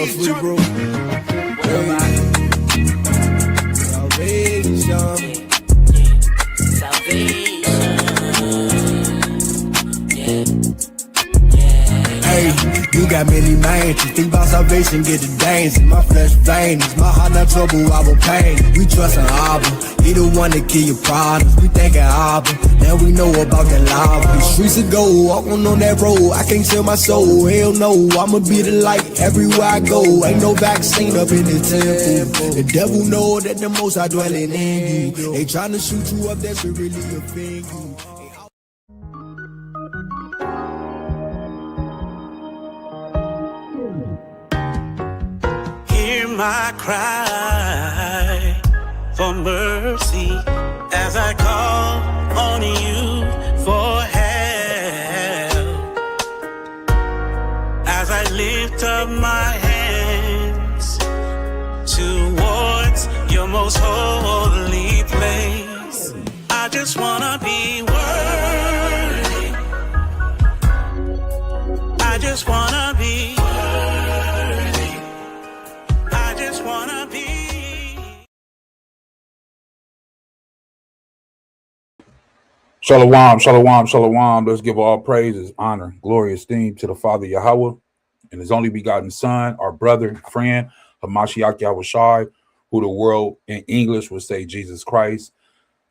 free, bro. Hey, you got many minds. You think about salvation, get the danger. My flesh vain, it's my heart not trouble, I will pain. We trust in Abba, he the one that kill your problems. We thanking Abba, now we know about that lava. The streets of gold, walking on that road, I can't sell my soul. Hell no, I'ma be the light everywhere I go. Ain't no vaccine up in the temple. The devil know that the most I dwelling in you. They tryna shoot you up, that should really offend you. My cry for mercy as I call on you for help, as I lift up my hands towards your most holy place. I just wanna be worthy. I just wanna be Shalawam, shalawam, shalawam. Let's give all praises, honor, glory, esteem to the Father YAHAWAH and his only begotten Son, our brother, friend, Ahchwathyam, who the world in English would say Jesus Christ.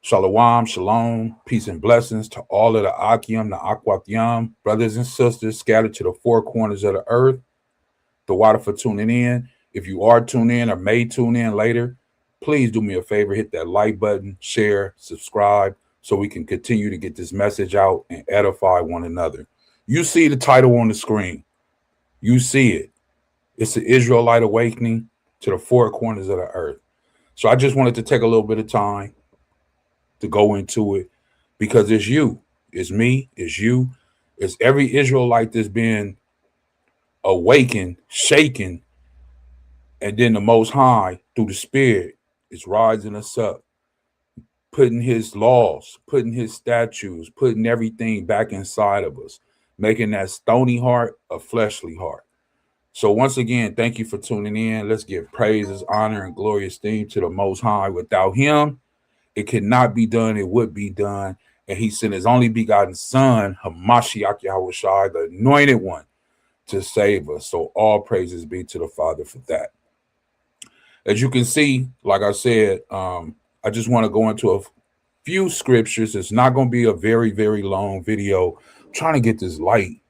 Shalawam, shalom, peace and blessings to all of the Ahchyam, the Ahchwathyam, brothers and sisters scattered to the four corners of the earth. The water for tuning in. If you are tuned in or may tune in later, please do me a favor, hit that like button, share, subscribe, so we can continue to get this message out and edify one another. You see the title on the screen. You see it. It's the Israelite Awakening to the four corners of the earth. So I just wanted to take a little bit of time to go into it because it's you, it's me, it's you, it's every Israelite that's been awakened, shaken, and then the Most High through the Spirit is rising us up, putting his laws, putting his statutes, putting everything back inside of us, making that stony heart a fleshly heart. So once again, thank you for tuning in. Let's give praises, honor, and glory, esteem to the Most High. Without him, it could not be done. It would be done. And he sent his only begotten Son, Hamashiach Yahushua, the anointed one, to save us. So all praises be to the Father for that. As you can see, like I said, I just want to go into a few scriptures. It's not going to be a very, very long video. I'm trying to get this light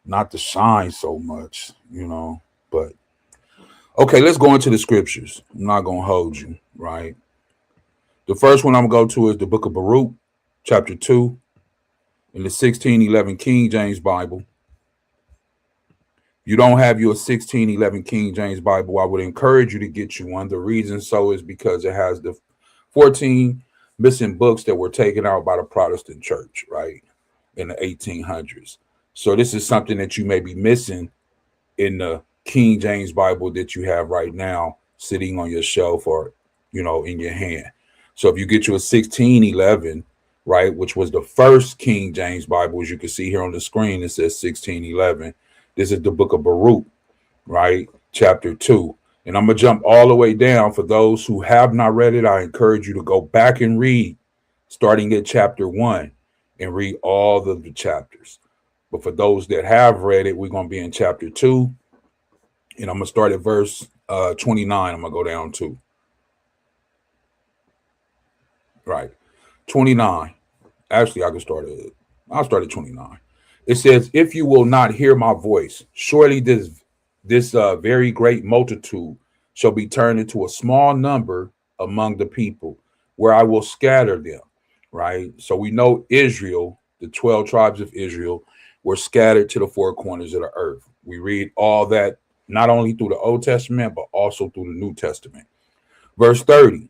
not to shine so much, but okay, let's go into the scriptures. I'm not going to hold you, right? The first one I'm going to go to is the book of Baruch, chapter 2, in the 1611 King James Bible. You don't have your 1611 King James Bible, I would encourage you to get you one. The reason so is because it has the 14 missing books that were taken out by the Protestant church, right, in the 1800s. So this is something that you may be missing in the King James Bible that you have right now sitting on your shelf or, in your hand. So if you get you a 1611, right, which was the first King James Bible, as you can see here on the screen, it says 1611. This is the book of Baruch, right? Chapter 2. And I'm going to jump all the way down. For those who have not read it, I encourage you to go back and read, starting at chapter 1, and read all of the chapters. But for those that have read it, we're going to be in chapter 2. And I'm going to start at verse 29. I'm going to go down to. Right. 29. Actually, I'll start at 29. It says, if you will not hear my voice, surely this very great multitude shall be turned into a small number among the people, where I will scatter them, right? So we know Israel, the 12 tribes of Israel, were scattered to the four corners of the earth. We read all that not only through the Old Testament, but also through the New Testament. Verse 30,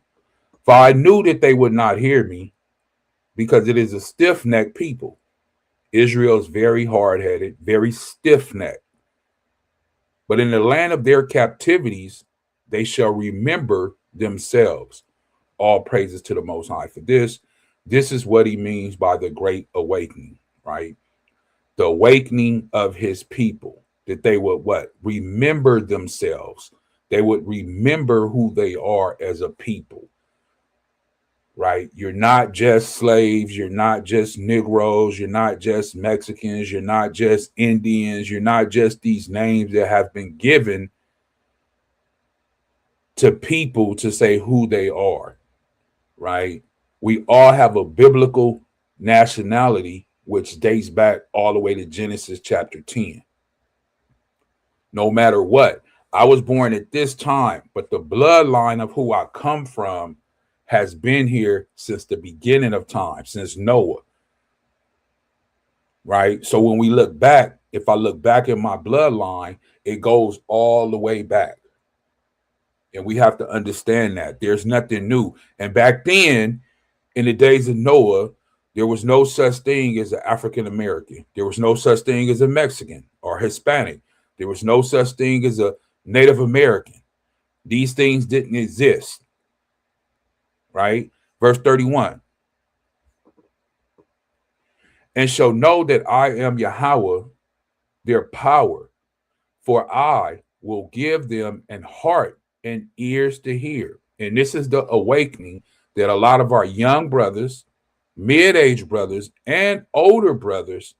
for I knew that they would not hear me, because it is a stiff-necked people. Israel is very hard-headed, very stiff-necked. But in the land of their captivities, they shall remember themselves. All praises to the Most High for this. This is what he means by the great awakening, right? The awakening of his people. that they would what? Remember themselves. They would remember who they are as a people, right? You're not just slaves. You're not just Negroes. You're not just Mexicans. You're not just Indians. You're not just these names that have been given to people to say who they are, right? We all have a biblical nationality, which dates back all the way to Genesis chapter 10. No matter what, I was born at this time, but the bloodline of who I come from has been here since the beginning of time, since Noah, right? So when we look back, if I look back at my bloodline, it goes all the way back. And we have to understand that there's nothing new. And back then, in the days of Noah, there was no such thing as an African American. There was no such thing as a Mexican or Hispanic. There was no such thing as a Native American. These things didn't exist, right? Verse 31. And shall know that I am Yahawah, their power, for I will give them an heart and ears to hear. And this is the awakening that a lot of our young brothers, mid-age brothers, and older brothers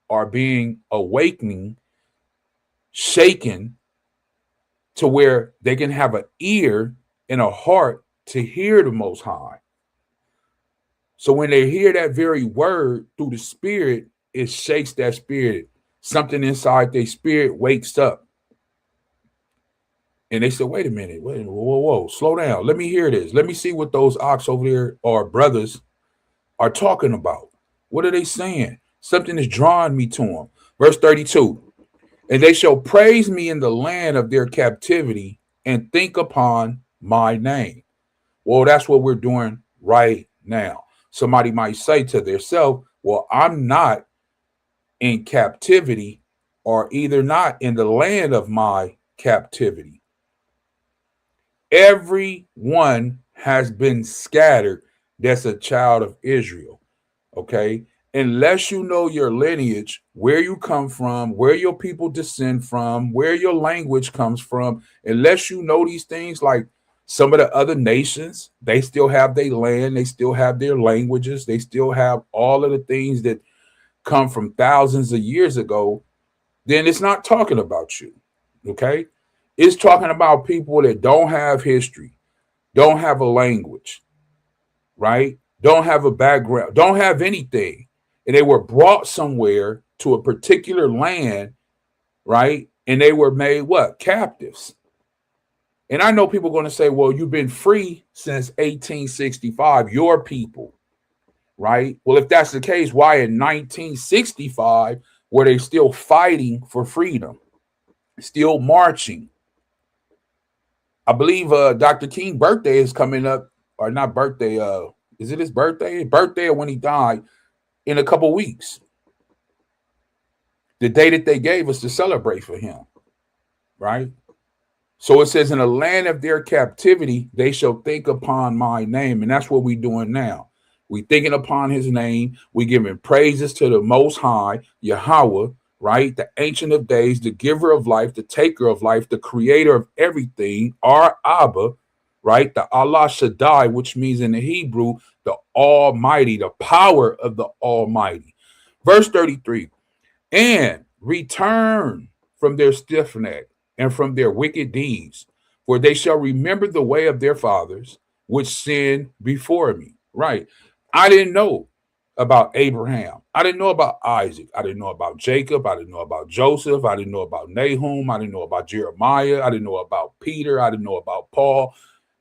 are being awakening, shaken to where they can have an ear and a heart to hear the Most High. So when they hear that very word through the Spirit, it shakes that spirit. Something inside their spirit wakes up. And they said, wait a minute, whoa, slow down. Let me hear this. Let me see what those ox over there or brothers are talking about. What are they saying? Something is drawing me to them. Verse 32. And they shall praise me in the land of their captivity and think upon my name. Well, that's what we're doing right now. Somebody might say to themselves, well, I'm not in captivity or either not in the land of my captivity. Everyone has been scattered that's a child of Israel, okay? Unless you know your lineage, where you come from, where your people descend from, where your language comes from, unless you know these things, like some of the other nations, they still have their land, they still have their languages, they still have all of the things that come from thousands of years ago, then it's not talking about you, okay? It's talking about people that don't have history, don't have a language, right? Don't have a background, don't have anything. And they were brought somewhere to a particular land, right? And they were made what? Captives. And I know people are going to say, well, you've been free since 1865, your people, right? Well, if that's the case, why in 1965 were they still fighting for freedom, still marching? I believe Dr. King's birthday is coming up, or not birthday, is it his birthday? Birthday or when he died in a couple weeks. The day that they gave us to celebrate for him, right? So it says, in the land of their captivity, they shall think upon my name. And that's what we're doing now. We're thinking upon his name. We're giving praises to the Most High, Yahawah, right? The Ancient of Days, the giver of life, the taker of life, the creator of everything, our Abba, right? The Allah Shaddai, which means in the Hebrew, the Almighty, the power of the Almighty. Verse 33, and return from their stiff neck and from their wicked deeds, for they shall remember the way of their fathers, which sinned before me. Right. I didn't know about Abraham. I didn't know about Isaac. I didn't know about Jacob. I didn't know about Joseph. I didn't know about Nahum. I didn't know about Jeremiah. I didn't know about Peter. I didn't know about Paul.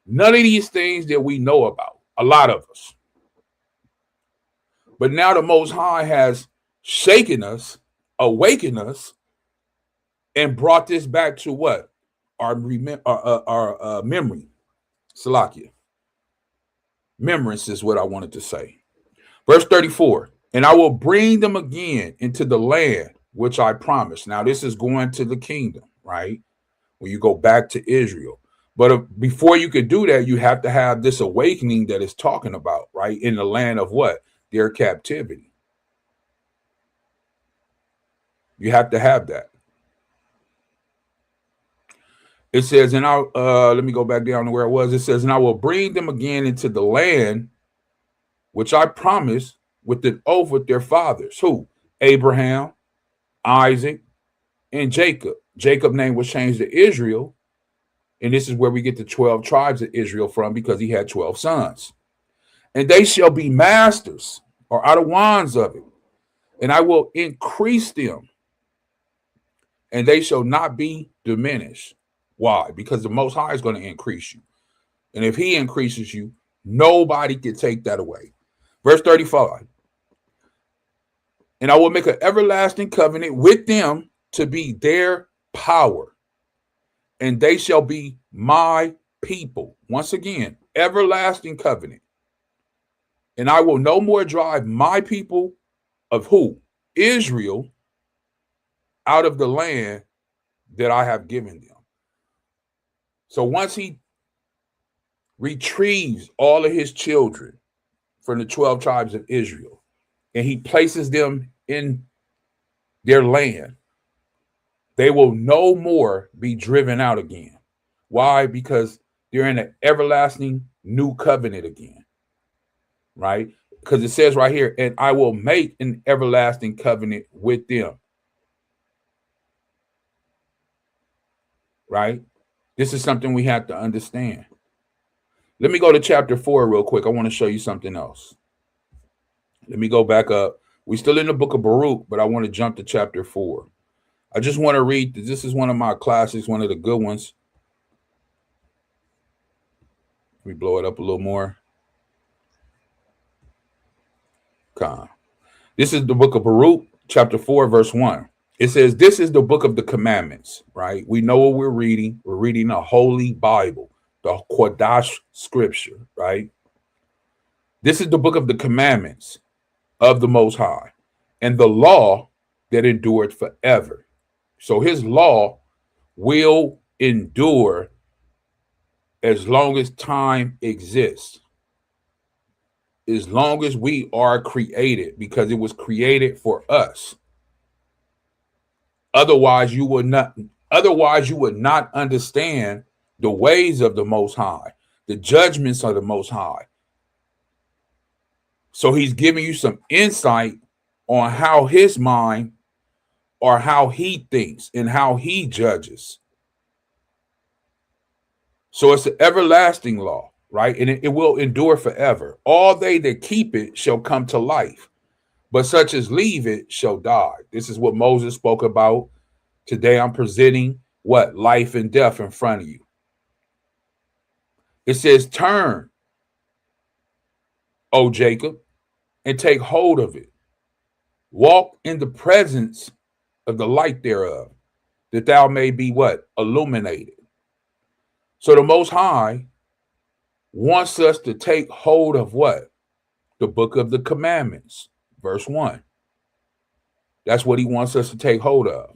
None of these things that we know about, a lot of us. But now the Most High has shaken us, awakened us, and brought this back to what? Our memory. Salakia. Remembrance is what I wanted to say. Verse 34, and I will bring them again into the land which I promised. Now, this is going to the kingdom, right? When you go back to Israel. But before you could do that, you have to have this awakening that it's talking about, right? In the land of what? Their captivity. You have to have that. It says, and I'll let me go back down to where it was. It says, and I will bring them again into the land which I promised with an oath with their fathers. Who? Abraham, Isaac, and Jacob. Jacob's name was changed to Israel. And this is where we get the 12 tribes of Israel from, because he had 12 sons. And they shall be masters or APBTTMH of it. And I will increase them, and they shall not be diminished. Why? Because the Most High is going to increase you. And if he increases you, nobody can take that away. Verse 35. And I will make an everlasting covenant with them to be their power, and they shall be my people. Once again, everlasting covenant. And I will no more drive my people of who? Israel out of the land that I have given them. So once he retrieves all of his children from the 12 tribes of Israel, and he places them in their land, they will no more be driven out again. Why? Because they're in an everlasting new covenant again, right? Because it says right here, and I will make an everlasting covenant with them, right? This is something we have to understand. Let me go to chapter 4 real quick. I want to show you something else. Let me go back up. We're still in the book of Baruch, but I want to jump to chapter 4. I just want to read. This is one of my classics, one of the good ones. Let me blow it up a little more. Okay. This is the book of Baruch, chapter 4, verse 1. It says, this is the book of the commandments, right? We know what we're reading. We're reading a holy Bible, the Kodash scripture, right? This is the book of the commandments of the Most High, and the law that endured forever. So his law will endure as long as time exists, as long as we are created, because it was created for us. Otherwise, you would not understand the ways of the Most High, the judgments of the Most High. So he's giving you some insight on how his mind, or how he thinks and how he judges. So it's an everlasting law, right? And it will endure forever. All they that keep it shall come to life, but such as leave it shall die. This is what Moses spoke about. Today I'm presenting what? Life and death in front of you. It says, turn, O Jacob, and take hold of it. Walk in the presence of the light thereof, that thou may be what? Illuminated. So the Most High wants us to take hold of what? The book of the commandments, verse 1. That's what he wants us to take hold of.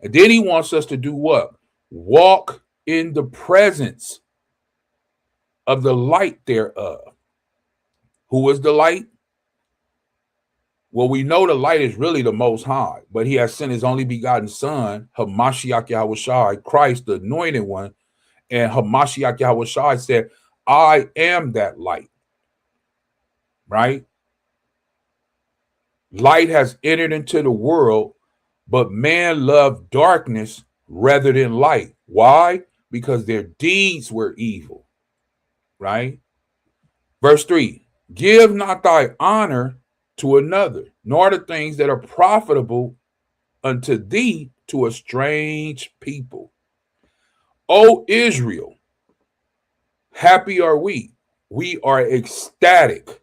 And then he wants us to do what? Walk in the presence of the light thereof. Who is the light? Well, we know the light is really the Most High, but he has sent his only begotten son, Hamashiach Yahawashi, Christ, the anointed one. And Hamashiach Yahawashi said, I am that light, right? Light has entered into the world, but man loved darkness rather than light. Why? Because their deeds were evil, right? Verse 3, give not thy honor to another, nor the things that are profitable unto thee to a strange people. O Israel, happy are we. We are ecstatic.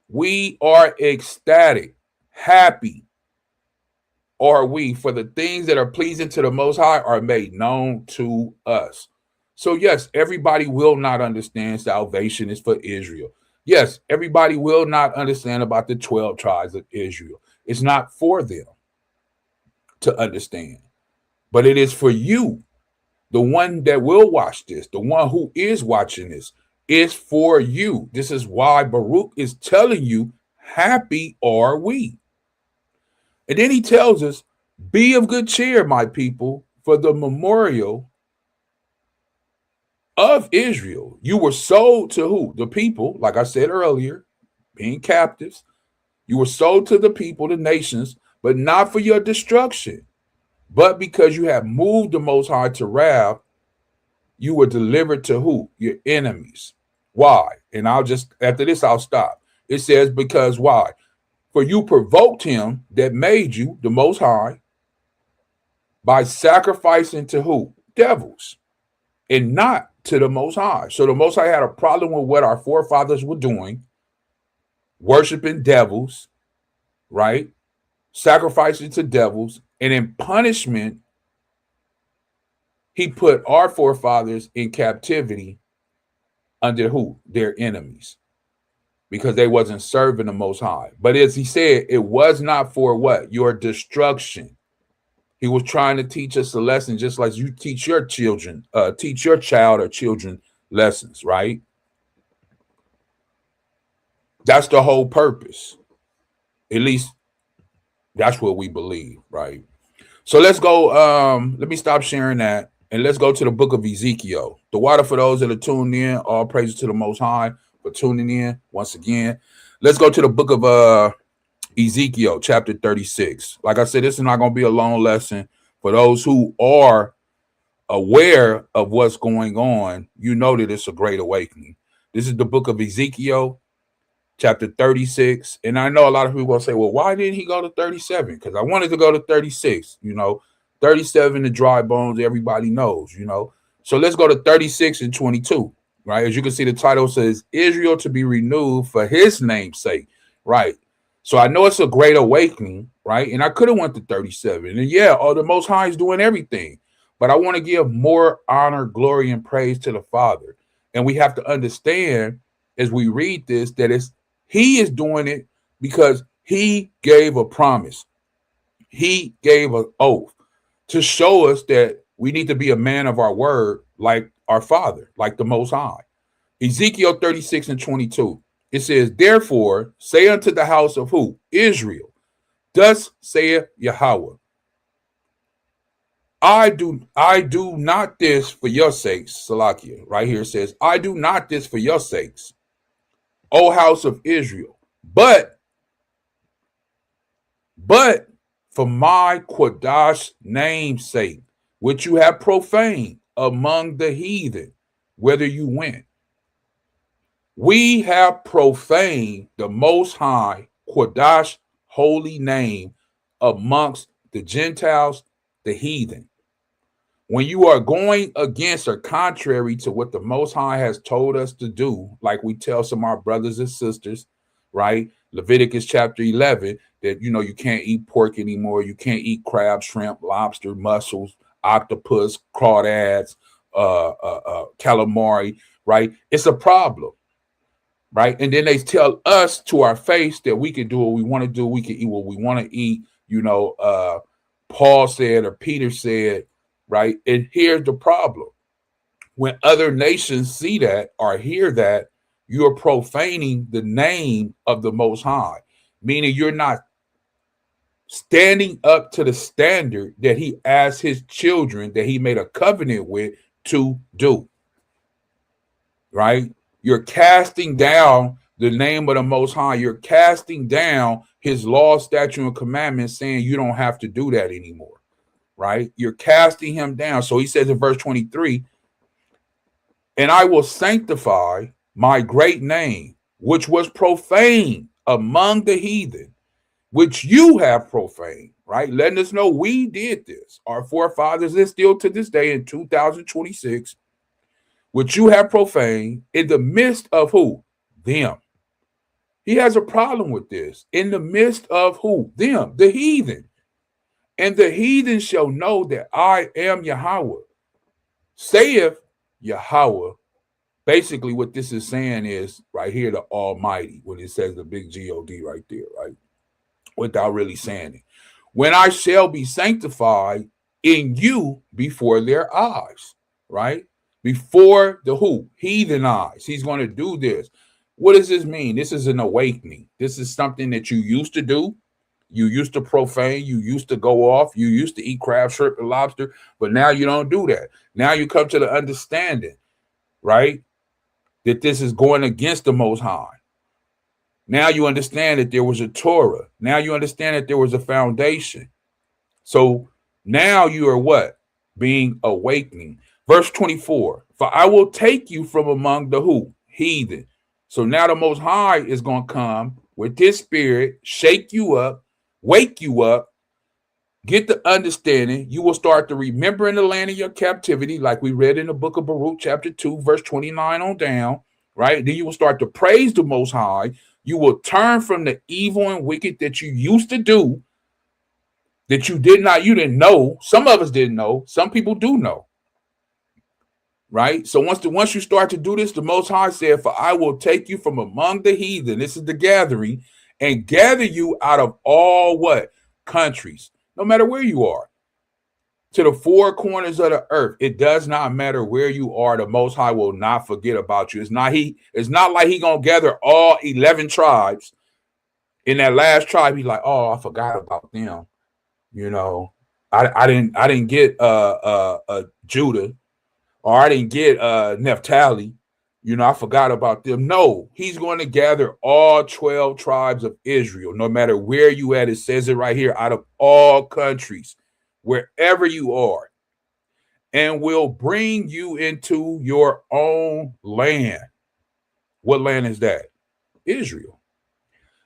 We are ecstatic. Happy are we, for the things that are pleasing to the Most High are made known to us. So yes, everybody will not understand salvation is for Israel. Yes, everybody will not understand about the 12 tribes of Israel. It's not for them to understand, but it is for you. The one that will watch this, the one who is watching this, is for you. This is why Baruch is telling you, happy are we. And then he tells us, be of good cheer, my people, for the memorial of Israel. You were sold to who? The people, like I said earlier, being captives. You were sold to the people, the nations, but not for your destruction, but because you have moved the Most High to wrath, you were delivered to who? Your enemies. Why? And after this, I'll stop. It says, because why? For you provoked him that made you, the Most High, by sacrificing to who? Devils, and not to the Most High. So the Most High had a problem with what our forefathers were doing, worshiping devils, right? Sacrificing to devils. And in punishment, he put our forefathers in captivity under who? Their enemies, because they wasn't serving the Most High. But as he said, it was not for what? Your destruction. He was trying to teach us a lesson, just like you teach your children, teach your child or children lessons, right? That's the whole purpose. At least that's what we believe, right? So let's go. Let me stop sharing that, and let's go to the book of Ezekiel. The water for those that are tuned in. All praises to the Most High for tuning in once again. Let's go to the book of Ezekiel, chapter 36. Like I said, this is not going to be a long lesson. For those who are aware of what's going on, you know that it's a great awakening. This is the book of Ezekiel, chapter 36. And I know a lot of people will say, well, why didn't he go to 37? Because I wanted to go to 36. 37, the dry bones, everybody knows, So let's go to 36 and 22, right? As you can see, the title says, Israel to be renewed for his name's sake, right? So I know it's a great awakening, right? And I could have went to 37. And the Most High is doing everything. But I want to give more honor, glory, and praise to the Father. And we have to understand as we read this that he is doing it because he gave a promise. He gave an oath to show us that we need to be a man of our word like our Father, like the Most High. Ezekiel 36 and 22. It says, therefore, say unto the house of who? Israel. Thus saith Yahawah. I do not this for your sakes, Salakia. Right here it says, I do not this for your sakes, O house of Israel, but for my Quadash name's sake, which you have profaned among the heathen, whither you went. We have profaned the Most High Quadash holy name amongst the Gentiles, the heathen. When you are going against or contrary to what the Most High has told us to do, like we tell some of our brothers and sisters, right? Leviticus chapter 11, that, you can't eat pork anymore. You can't eat crab, shrimp, lobster, mussels, octopus, crawdads, calamari, right? It's a problem, right? And then they tell us to our face that we can do what we want to do. We can eat what we want to eat. Paul said, or Peter said, right? And here's the problem. When other nations see that or hear that, you're profaning the name of the Most High, meaning you're not standing up to the standard that he asked his children, that he made a covenant with, to do, right? You're casting down the name of the Most High. You're casting down his law, statute, and commandments, saying you don't have to do that anymore. Right? You're casting him down. So he says in verse 23, and I will sanctify my great name, which was profaned among the heathen, which you have profaned, right? Letting us know we did this. Our forefathers, and still to this day in 2026, which you have profaned in the midst of who? Them. He has a problem with this. In the midst of who? Them, the heathen. And the heathen shall know that I am Yahawah, saith Yahawah. Basically, what this is saying is right here, the Almighty, when it says the big G-O-D right there, right? Without really saying it. When I shall be sanctified in you before their eyes, right? Before the who? Heathen eyes. He's going to do this. What does this mean? This is an awakening. This is something that you used to do. You used to profane, you used to go off, you used to eat crab, shrimp, and lobster, but now you don't do that. Now you come to the understanding right? That this is going against the Most High. Now you understand that there was a Torah. Now you understand that there was a foundation. So now you are what? Being awakening. Verse 24, for I will take you from among the who? Heathen. So now the Most High is going to come with his spirit, shake you up, wake you up, get the understanding. You will start to remember in the land of your captivity, like we read in the book of Baruch, chapter 2, verse 29 on down, right? Then you will start to praise the Most High. You will turn from the evil and wicked that you used to do, that you didn't know. Some of us didn't know. Some people do know, right? So once you start to do this, the Most High said, for I will take you from among the heathen, this is the gathering, and gather you out of all what? Countries, no matter where you are, to the four corners of the earth. It does not matter where you are. The Most High will not forget about you. It's not like he gonna gather all 11 tribes. In that last tribe, he's like, oh, I forgot about them. You know, I didn't get Judah, or I didn't get Naphtali. You know, I forgot about them. No, he's going to gather all 12 tribes of Israel, no matter where you at. It says it right here, out of all countries, wherever you are, and will bring you into your own land. What land is that? Israel.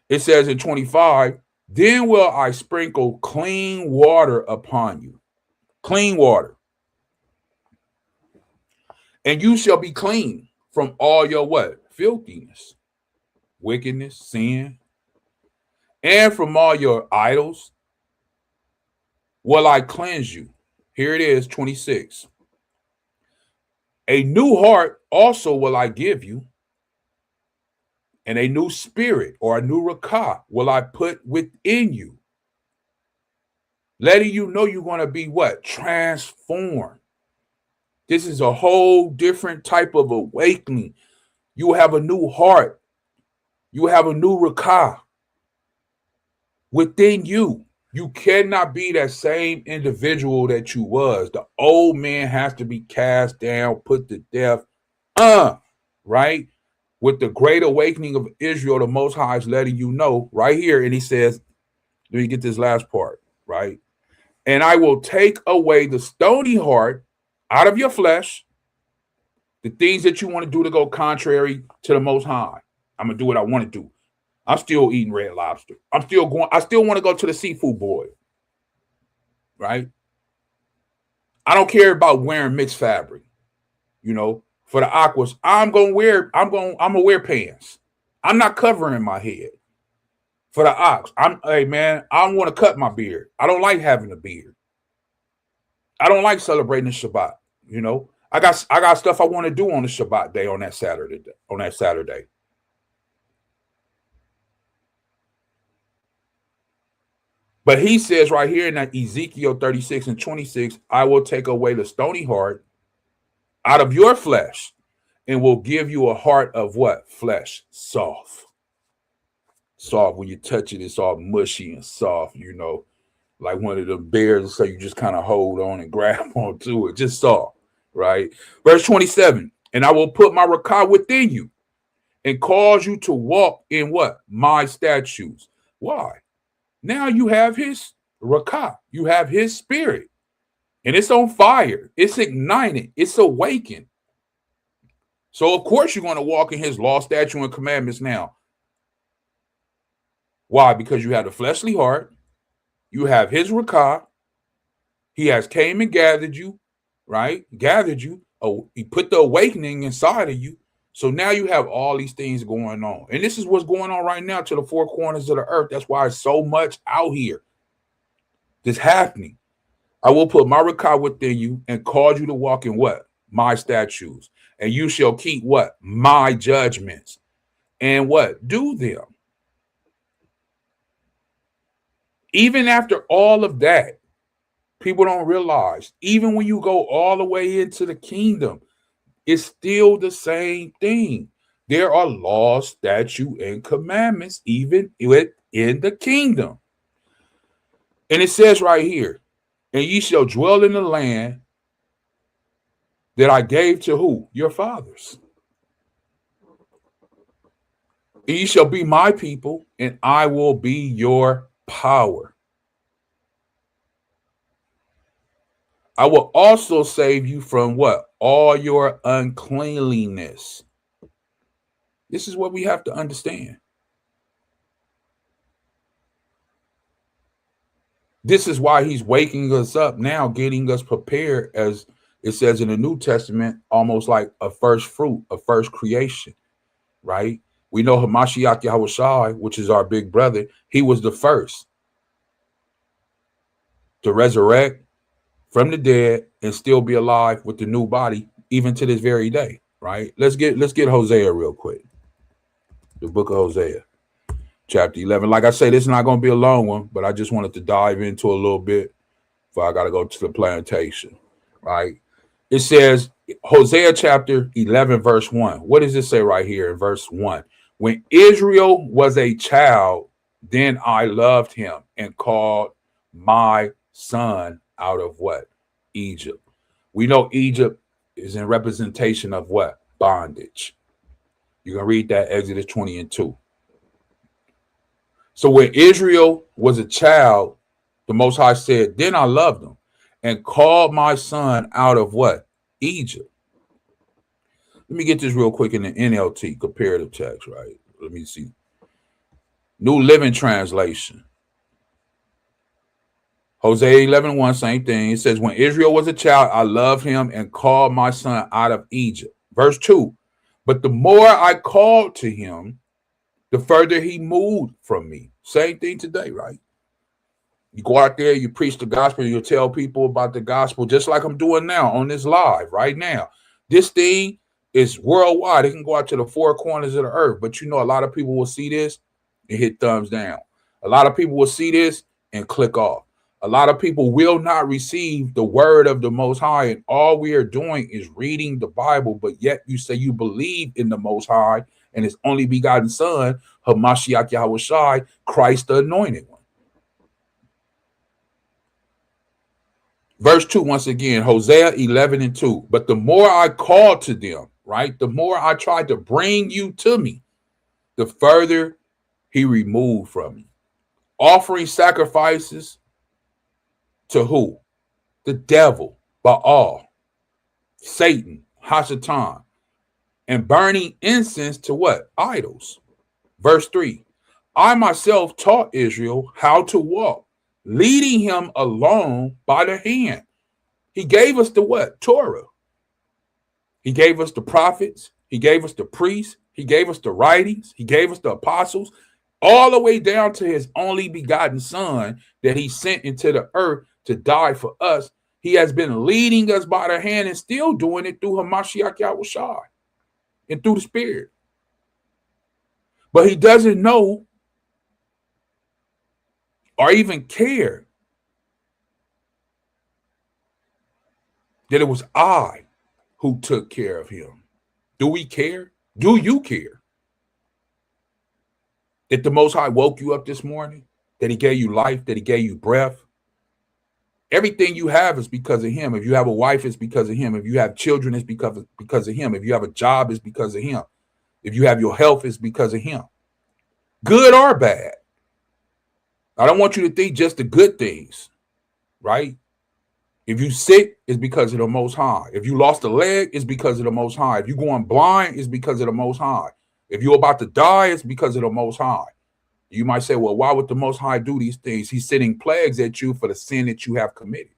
It says in 25, then will I sprinkle clean water upon you. Clean water. And you shall be clean from all your what? Filthiness, wickedness, sin, and from all your idols will I cleanse you. Here it is, 26. A new heart also will I give you, and a new spirit, or a new rakah, will I put within you, letting you know you're going to be what? Transformed. This is a whole different type of awakening. You have a new heart. You have a new rakah within you. You cannot be that same individual that you was. The old man has to be cast down, put to death. Right? With the great awakening of Israel, the Most High is letting you know right here. And he says, let me get this last part, right? And I will take away the stony heart out of your flesh, the things that you want to do to go contrary to the Most High. I'm going to do what I want to do. I'm still eating Red Lobster. I still want to go to the seafood boy, right? I don't care about wearing mixed fabric, you know. For the aquas, I'm gonna wear pants. I'm not covering my head. For the ox, hey man, I don't want to cut my beard. I don't like having a beard. I don't like celebrating the Shabbat. You know, I got stuff I want to do on the Shabbat day, on that Saturday. But he says right here in that Ezekiel 36 and 26, I will take away the stony heart out of your flesh, and will give you a heart of what? Flesh. Soft. When you touch it, it's all mushy and soft, you know, like one of the bears, so you just kind of hold on and grab onto it, just soft, right? Verse 27, and I will put my rakah within you and cause you to walk in what? My statutes. Why? Now you have his rakah, you have his spirit. And it's on fire. It's ignited. It's awakened. So, of course, you're going to walk in his law, statute, and commandments now. Why? Because you have the fleshly heart. You have his rakah. He has came and gathered you, right? Gathered you. Oh, he put the awakening inside of you. So now you have all these things going on. And this is what's going on right now to the four corners of the earth. That's why it's so much out here. This happening. I will put my rakah within you and cause you to walk in what? My statutes. And you shall keep what? My judgments. And what? Do them. Even after all of that, people don't realize, even when you go all the way into the kingdom, it's still the same thing. There are laws, statutes, and commandments even within the kingdom. And it says right here, and ye shall dwell in the land that I gave to who? Your fathers. Ye shall be my people, and I will be your power. I will also save you from what? All your uncleanliness. This is what we have to understand. This is why he's waking us up now, getting us prepared, as it says in the New Testament, almost like a first fruit, a first creation, right? We know Hamashiach Yahawashi, which is our big brother, he was the first to resurrect from the dead and still be alive with the new body, even to this very day, right? Let's get Hosea real quick. The book of Hosea, chapter 11. Like I say, this is not going to be a long one, but I just wanted to dive into a little bit before I got to go to the plantation, right? It says, Hosea chapter 11, verse 1. What does it say right here in verse 1? When Israel was a child, then I loved him and called my son out of what? Egypt. We know Egypt is in representation of what? Bondage. You can read that Exodus 20 and 2. So when Israel was a child, the Most High said, then I loved him and called my son out of what? Egypt. Let me get this real quick in the NLT, comparative text, right? Let me see. New Living Translation. Hosea 11:1, same thing. It says, when Israel was a child, I loved him and called my son out of Egypt. Verse 2, but the more I called to him, the further he moved from me. Same thing today, right? You go out there, you preach the gospel, you tell people about the gospel, just like I'm doing now on this live right now. This thing is worldwide. It can go out to the four corners of the earth. But you know, a lot of people will see this and hit thumbs down. A lot of people will see this and click off. A lot of people will not receive the word of the Most High. And all we are doing is reading the Bible. But yet you say you believe in the Most High and his only begotten son, Hamashiach Yahawashi, Christ the anointed one. Verse 2, once again, Hosea 11:2. But the more I called to them, right, the more I tried to bring you to me, the further he removed from me. Offering sacrifices to who? The devil, Baal, Satan, Ahchyam, and burning incense to what? Idols. Verse 3. I myself taught Israel how to walk, leading him along by the hand. He gave us the what? Torah. He gave us the prophets. He gave us the priests. He gave us the writings. He gave us the apostles, all the way down to his only begotten son that he sent into the earth to die for us. He has been leading us by the hand and still doing it through Hamashiach Yahawashi and through the Spirit. But he doesn't know or even care that it was I who took care of him. Do we care? Do you care that the Most High woke you up this morning, that he gave you life, that he gave you breath? Everything you have is because of him. If you have a wife, it's because of him. If you have children, it's because of him. If you have a job, it's because of him. If you have your health, it's because of him. Good or bad. I don't want you to think just the good things, right? If you sick, it's because of the Most High. If you lost a leg, it's because of the Most High. If you're going blind, it's because of the Most High. If you're about to die, it's because of the Most High. You might say, well, why would the Most High do these things? He's sending plagues at you for the sin that you have committed.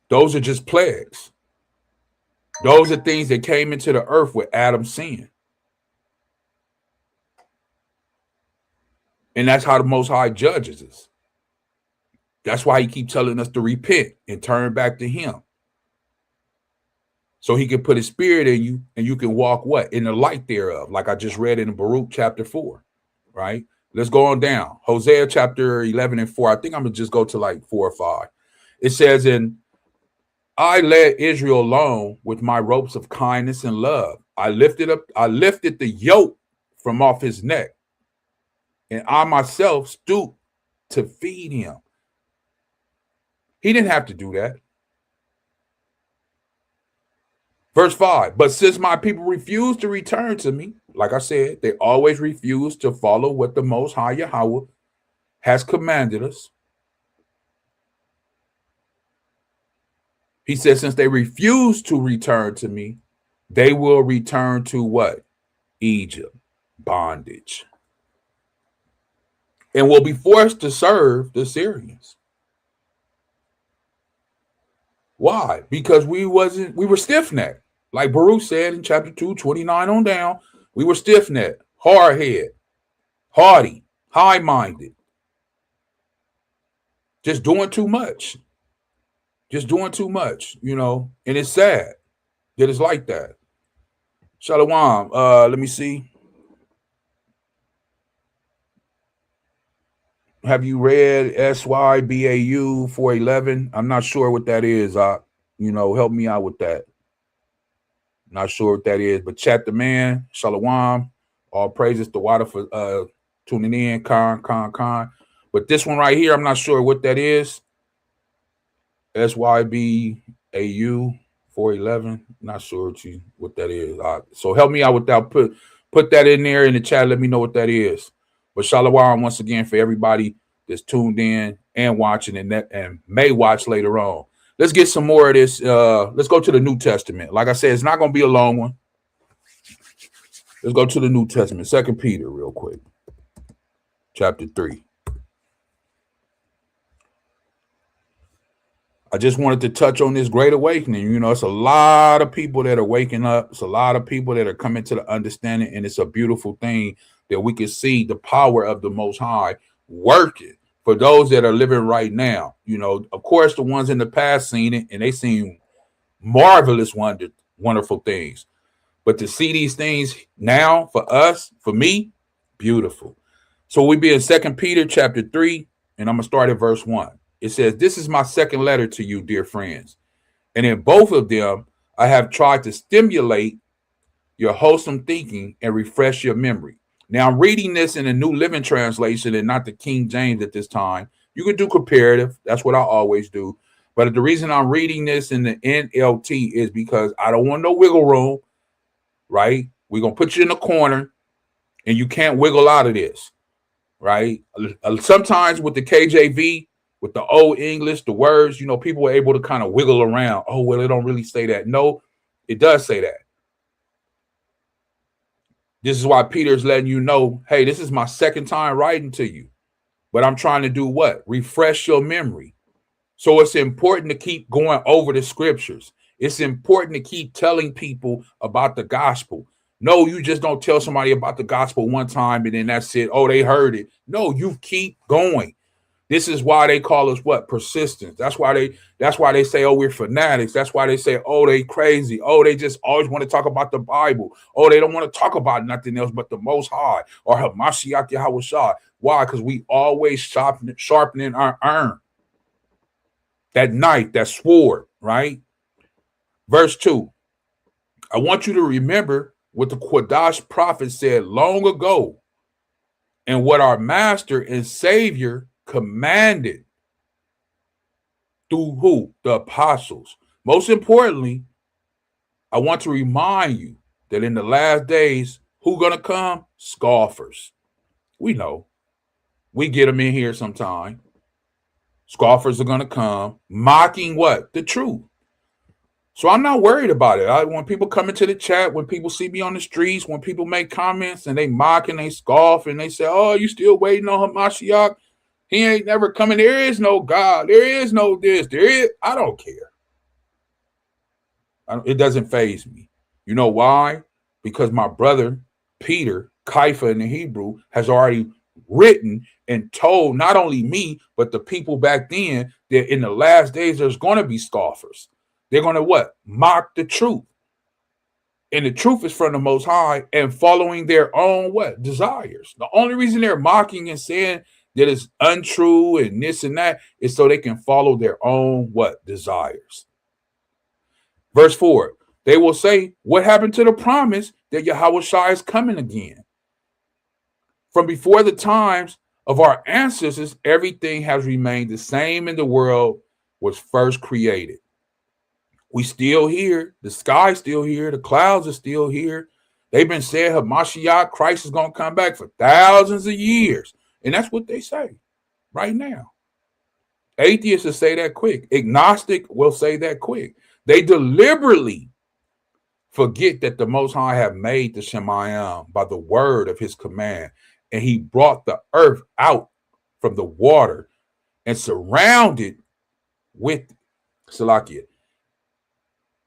Those are just plagues. Those are things that came into the earth with Adam's sin. And that's how the Most High judges us. That's why he keeps telling us to repent and turn back to him. So he can put his spirit in you and you can walk what? In the light thereof, like I just read in Baruch chapter 4, right? Let's go on down. Hosea chapter 11:4. I think I'm going to just go to like 4 or 5. It says, and I led Israel along with my ropes of kindness and love. I lifted the yoke from off his neck, and I myself stooped to feed him. He didn't have to do that. Verse 5, but since my people refuse to return to me, like I said, they always refuse to follow what the Most High Yahweh has commanded us. He says, since they refuse to return to me, they will return to what? Egypt, bondage, and will be forced to serve the Syrians. Why? Because we were stiff-necked. Like Baruch said in chapter 2, 29 on down, we were stiff-necked, hard-head, haughty, high-minded, just doing too much. Just doing too much, you know, and it's sad that it's like that. Shalawam, let me see. Have you read SYBAU 411? I'm not sure what that is. Help me out with that. Not sure what that is, but chat the man, Shalawam. All praises to Wada for tuning in, Khan. But this one right here, I'm not sure what that is. SYBAU 411. Not sure what that is. So help me out with that. Put that in there in the chat. Let me know what that is. But Shalawam once again for everybody that's tuned in and watching and may watch later on. Let's get some more of this. Let's go to the New Testament. Like I said, it's not going to be a long one. Let's go to the New Testament. 2 Peter real quick. Chapter 3. I just wanted to touch on this great awakening. You know, it's a lot of people that are waking up. It's a lot of people that are coming to the understanding, and it's a beautiful thing that we can see the power of the Most High working for those that are living right now. You know, of course, the ones in the past seen it, and they seen marvelous, wonderful things. But to see these things now for us, for me, beautiful. So we be in 2 Peter chapter 3, and I'm going to start at verse 1. It says, this is my second letter to you, dear friends. And in both of them, I have tried to stimulate your wholesome thinking and refresh your memory. Now, I'm reading this in a New Living Translation and not the King James at this time. You can do comparative. That's what I always do. But the reason I'm reading this in the NLT is because I don't want no wiggle room, right? We're going to put you in a corner and you can't wiggle out of this, right? Sometimes with the KJV, with the old English, the words, you know, people were able to kind of wiggle around. Oh, well, it don't really say that. No, it does say that. This is why Peter's letting you know, hey, this is my second time writing to you. But I'm trying to do what? Refresh your memory. So it's important to keep going over the scriptures. It's important to keep telling people about the gospel. No, you just don't tell somebody about the gospel one time and then that's it. Oh, they heard it. No, you keep going. This is why they call us what? Persistence. That's why they say, oh, we're fanatics. That's why they say, oh, they crazy. Oh, they just always want to talk about the Bible. Oh, they don't want to talk about nothing else but the Most High or YAHAWAH. Why? Because we always sharpening our iron. That knife, that sword, right? Verse 2. I want you to remember what the Qadash prophet said long ago and what our master and savior commanded through who? The apostles. Most importantly, I want to remind you that in the last days, who gonna come? Scoffers. We know. We get them in here sometime. Scoffers are gonna come, mocking what? The truth. So I'm not worried about it. When people come into the chat, when people see me on the streets, when people make comments and they mock and they scoff and they say, oh, you still waiting on Hamashiach? He ain't never coming. There is no God. There is no this. There is. I don't care. It doesn't faze me. You know why? Because my brother, Peter, Kaifa in the Hebrew, has already written and told not only me, but the people back then that in the last days, there's going to be scoffers. They're going to what? Mock the truth. And the truth is from the Most High and following their own what? Desires. The only reason they're mocking and saying that it's untrue and this and that is so they can follow their own what? Desires. Verse 4, they will say, what happened to the promise that YAHAWAH is coming again? From before the times of our ancestors, everything has remained the same in the world was first created. We still here. The sky's still here. The clouds are still here. They've been saying Hamashiach, Christ is going to come back for thousands of years. And that's what they say right now. Atheists will say that quick. Agnostic will say that quick. They deliberately forget that the Most High have made the Shemayim by the word of his command. And he brought the earth out from the water and surrounded with Salakia.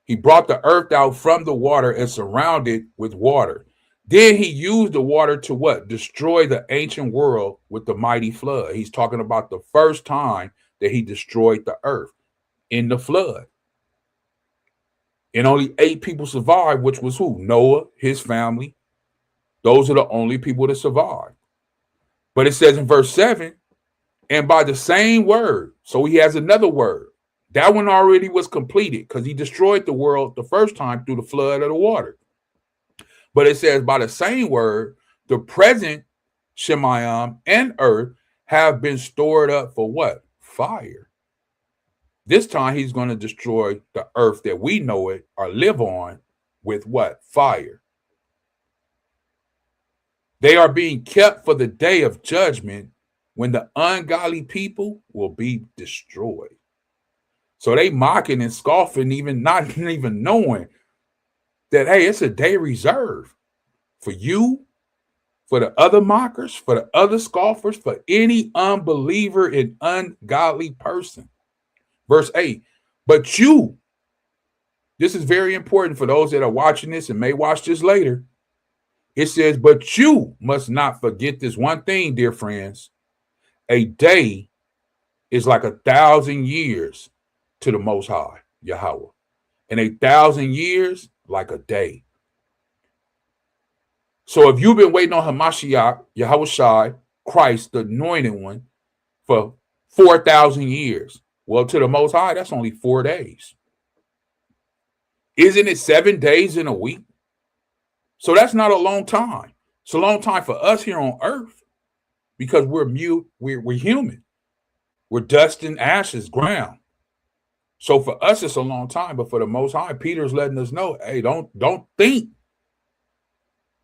He brought the earth out from the water and surrounded with water. Then he used the water to what? Destroy the ancient world with the mighty flood. He's talking about the first time that he destroyed the earth in the flood. And only 8 people survived, which was who? Noah, his family. Those are the only people that survived. But it says in verse 7, and by the same word, so he has another word. That one already was completed because he destroyed the world the first time through the flood of the water. But it says by the same word, the present Shemayim and earth have been stored up for what? Fire. This time he's going to destroy the earth that we know it or live on with what? Fire. They are being kept for the day of judgment when the ungodly people will be destroyed. So they mocking and scoffing, even not even knowing that, hey, it's a day reserved for you, for the other mockers, for the other scoffers, for any unbeliever and ungodly person. Verse 8, but you, this is very important for those that are watching this and may watch this later. It says, but you must not forget this one thing, dear friends. A day is like 1,000 years to the Most High, Yahawah. And 1,000 years like a day. So if you've been waiting on Hamashiach, Yahweh Shai, Christ, the anointed one, for 4,000 years, well, to the Most High, that's only 4 days. Isn't it 7 days in a week? So that's not a long time. It's a long time for us here on earth because we're mute, we're human. We're dust and ashes, ground. So for us, it's a long time, but for the Most High, Peter's letting us know, hey, don't think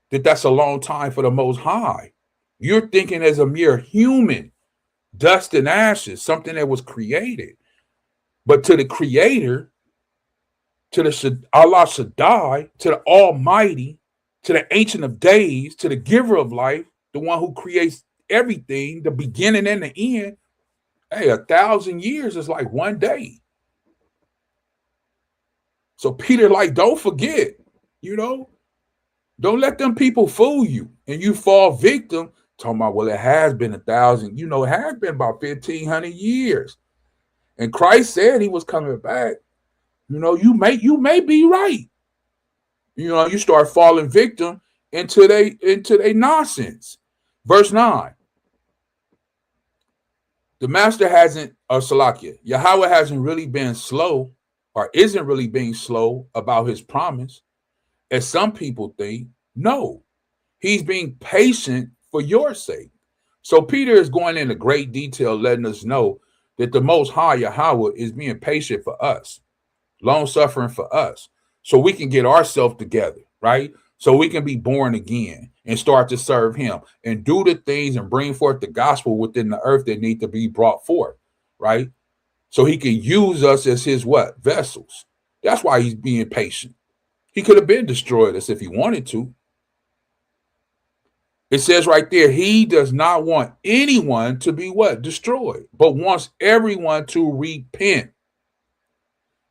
that that's a long time for the Most High. You're thinking as a mere human, dust and ashes, something that was created. But to the Creator, to the Allah Shaddai, to the Almighty, to the Ancient of Days, to the Giver of Life, the one who creates everything, the beginning and the end, hey, 1,000 years is like 1 day. So Peter, like, don't forget, don't let them people fool you and you fall victim. Talking about, well, it has been 1,000, it has been about 1,500 years. And Christ said he was coming back. You may be right. You start falling victim into they nonsense. Verse 9. The master hasn't, or Salakia, Yahawah hasn't really been slow or isn't really being slow about his promise, as some people think. No, he's being patient for your sake. So Peter is going into great detail, letting us know that the Most High Yahawah is being patient for us, long suffering for us, so we can get ourselves together, right? So we can be born again and start to serve him and do the things and bring forth the gospel within the earth that need to be brought forth, right? So he can use us as his what? Vessels. That's why he's being patient. He could have been destroyed us if he wanted to. It says right there, he does not want anyone to be what? Destroyed, but wants everyone to repent.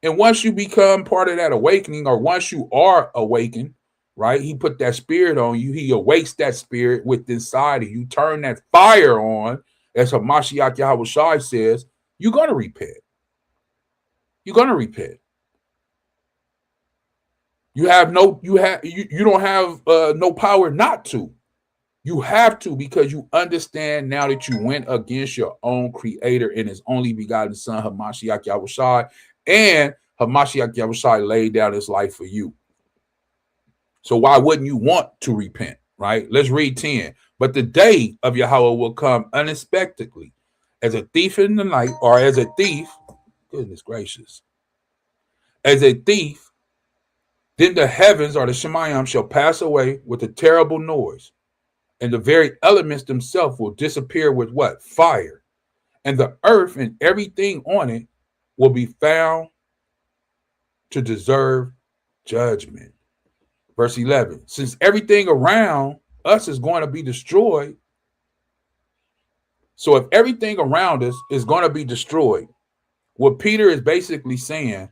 And once you become part of that awakening, or once you are awakened, right? He put that spirit on you. He awakes that spirit within inside of you. Turn that fire on, as Hamashiach Yahweh Shai says, you're going to repent. You're going to repent. You don't have no power not to. You have to, because you understand now that you went against your own creator and his only begotten son, Hamashiach Yahweh Shai, and Hamashiach Yahweh Shai laid down his life for you. So why wouldn't you want to repent, right? Let's read 10. But the day of Yahweh will come unexpectedly, as a thief in the night, or as a thief, goodness gracious, as a thief. Then the heavens or the Shemayim shall pass away with a terrible noise, and the very elements themselves will disappear with what? Fire. And the earth and everything on it will be found to deserve judgment. Verse 11, since everything around us is going to be destroyed, so if everything around us is going to be destroyed, what Peter is basically saying,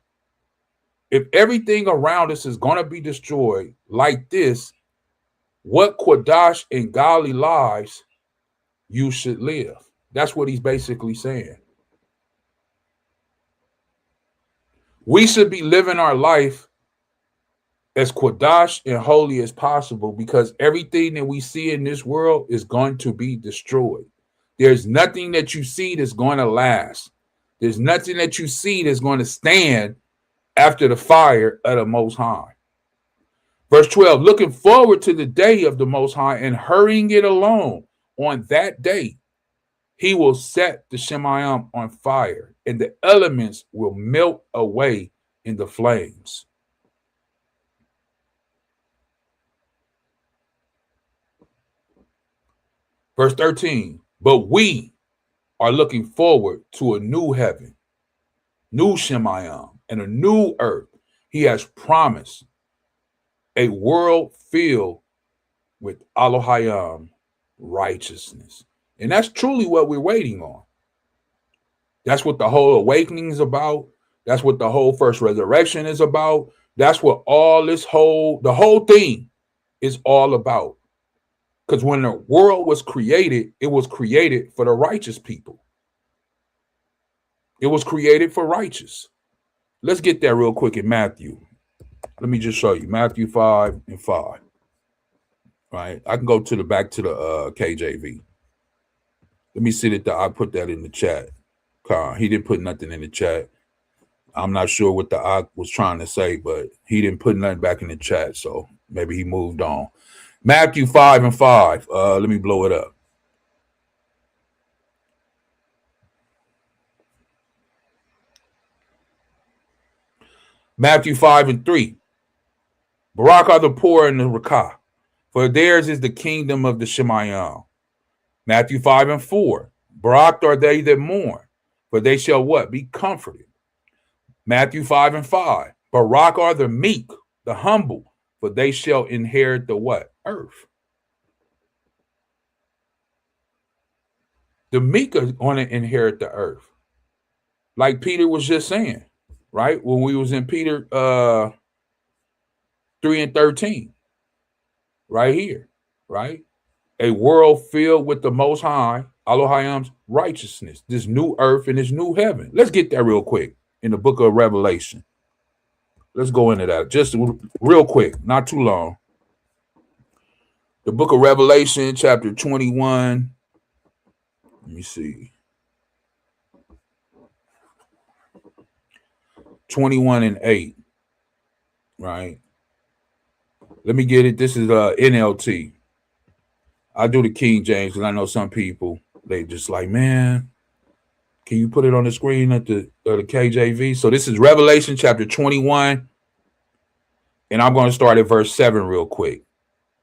if everything around us is going to be destroyed like this, what Quadash and godly lives you should live. That's what he's basically saying. We should be living our life as Quadash and holy as possible, because everything that we see in this world is going to be destroyed. There's nothing that you see that's going to last. There's nothing that you see that's going to stand after the fire of the Most High. Verse 12, looking forward to the day of the Most High and hurrying it along. On that day, he will set the Shemayim on fire, and the elements will melt away in the flames. Verse 13, but we are looking forward to a new heaven, new Shemayim, and a new earth. He has promised a world filled with Ahchwathyam righteousness. And that's truly what we're waiting on. That's what the whole awakening is about. That's what the whole first resurrection is about. That's what all the whole thing is all about. Because when the world was created, it was created for the righteous people. It was created for righteous. Let's get that real quick in Matthew. Let me just show you Matthew 5:5. Right, I can go to the back to the KJV. Let me see that I put that in the chat. He didn't put nothing in the chat. I'm not sure what the I was trying to say, but he didn't put nothing back in the chat, so maybe he moved on. Matthew 5:5. Let me blow it up. Matthew 5:3. Barak are the poor in the Rakah, for theirs is the kingdom of the Shemayim. Matthew 5:4. Barak are they that mourn, for they shall what? Be comforted. Matthew 5:5. Barak are the meek, the humble, for they shall inherit the what? Earth. The meek are going to inherit the earth. Like Peter was just saying, right? When we was in Peter 3:13, right here, right? A world filled with the Most High, Elohim's righteousness, this new earth and this new heaven. Let's get that real quick in the book of Revelation. Let's go into that just real quick, not too long. The book of Revelation, chapter 21. Let me see. 21:8. Right. Let me get it. This is NLT. I do the King James because I know some people, they just like, man, can you put it on the screen at the KJV? So this is Revelation chapter 21. And I'm going to start at verse 7 real quick.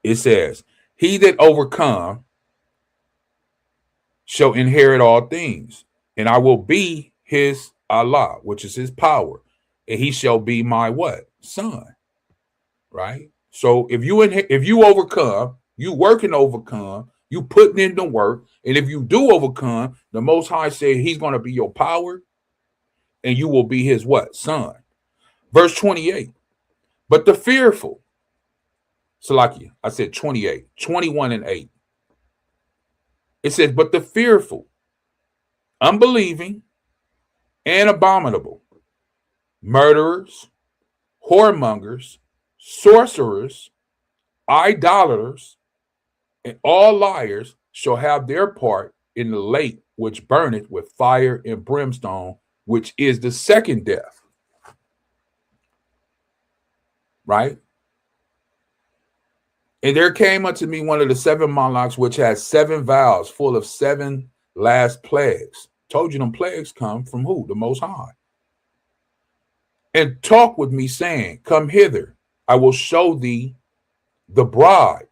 It says, he that overcome shall inherit all things, and I will be his Allah, which is his power, and he shall be my what? Son. Right? So if you overcome, you work and overcome, you putting in the work, and if you do overcome, the Most High said he's going to be your power, and you will be his what? Son. Verse 28. But the fearful, Salakia, I said 28, 21:8. It says, but the fearful, unbelieving, and abominable, murderers, whoremongers, sorcerers, idolaters, and all liars shall have their part in the lake which burneth with fire and brimstone, which is the second death. Right? And there came unto me one of the 7 monarchs, which has 7 vials full of 7 last plagues. Told you them plagues come from who? The Most High. and talk with me, saying, Come hither, I will show thee the bride,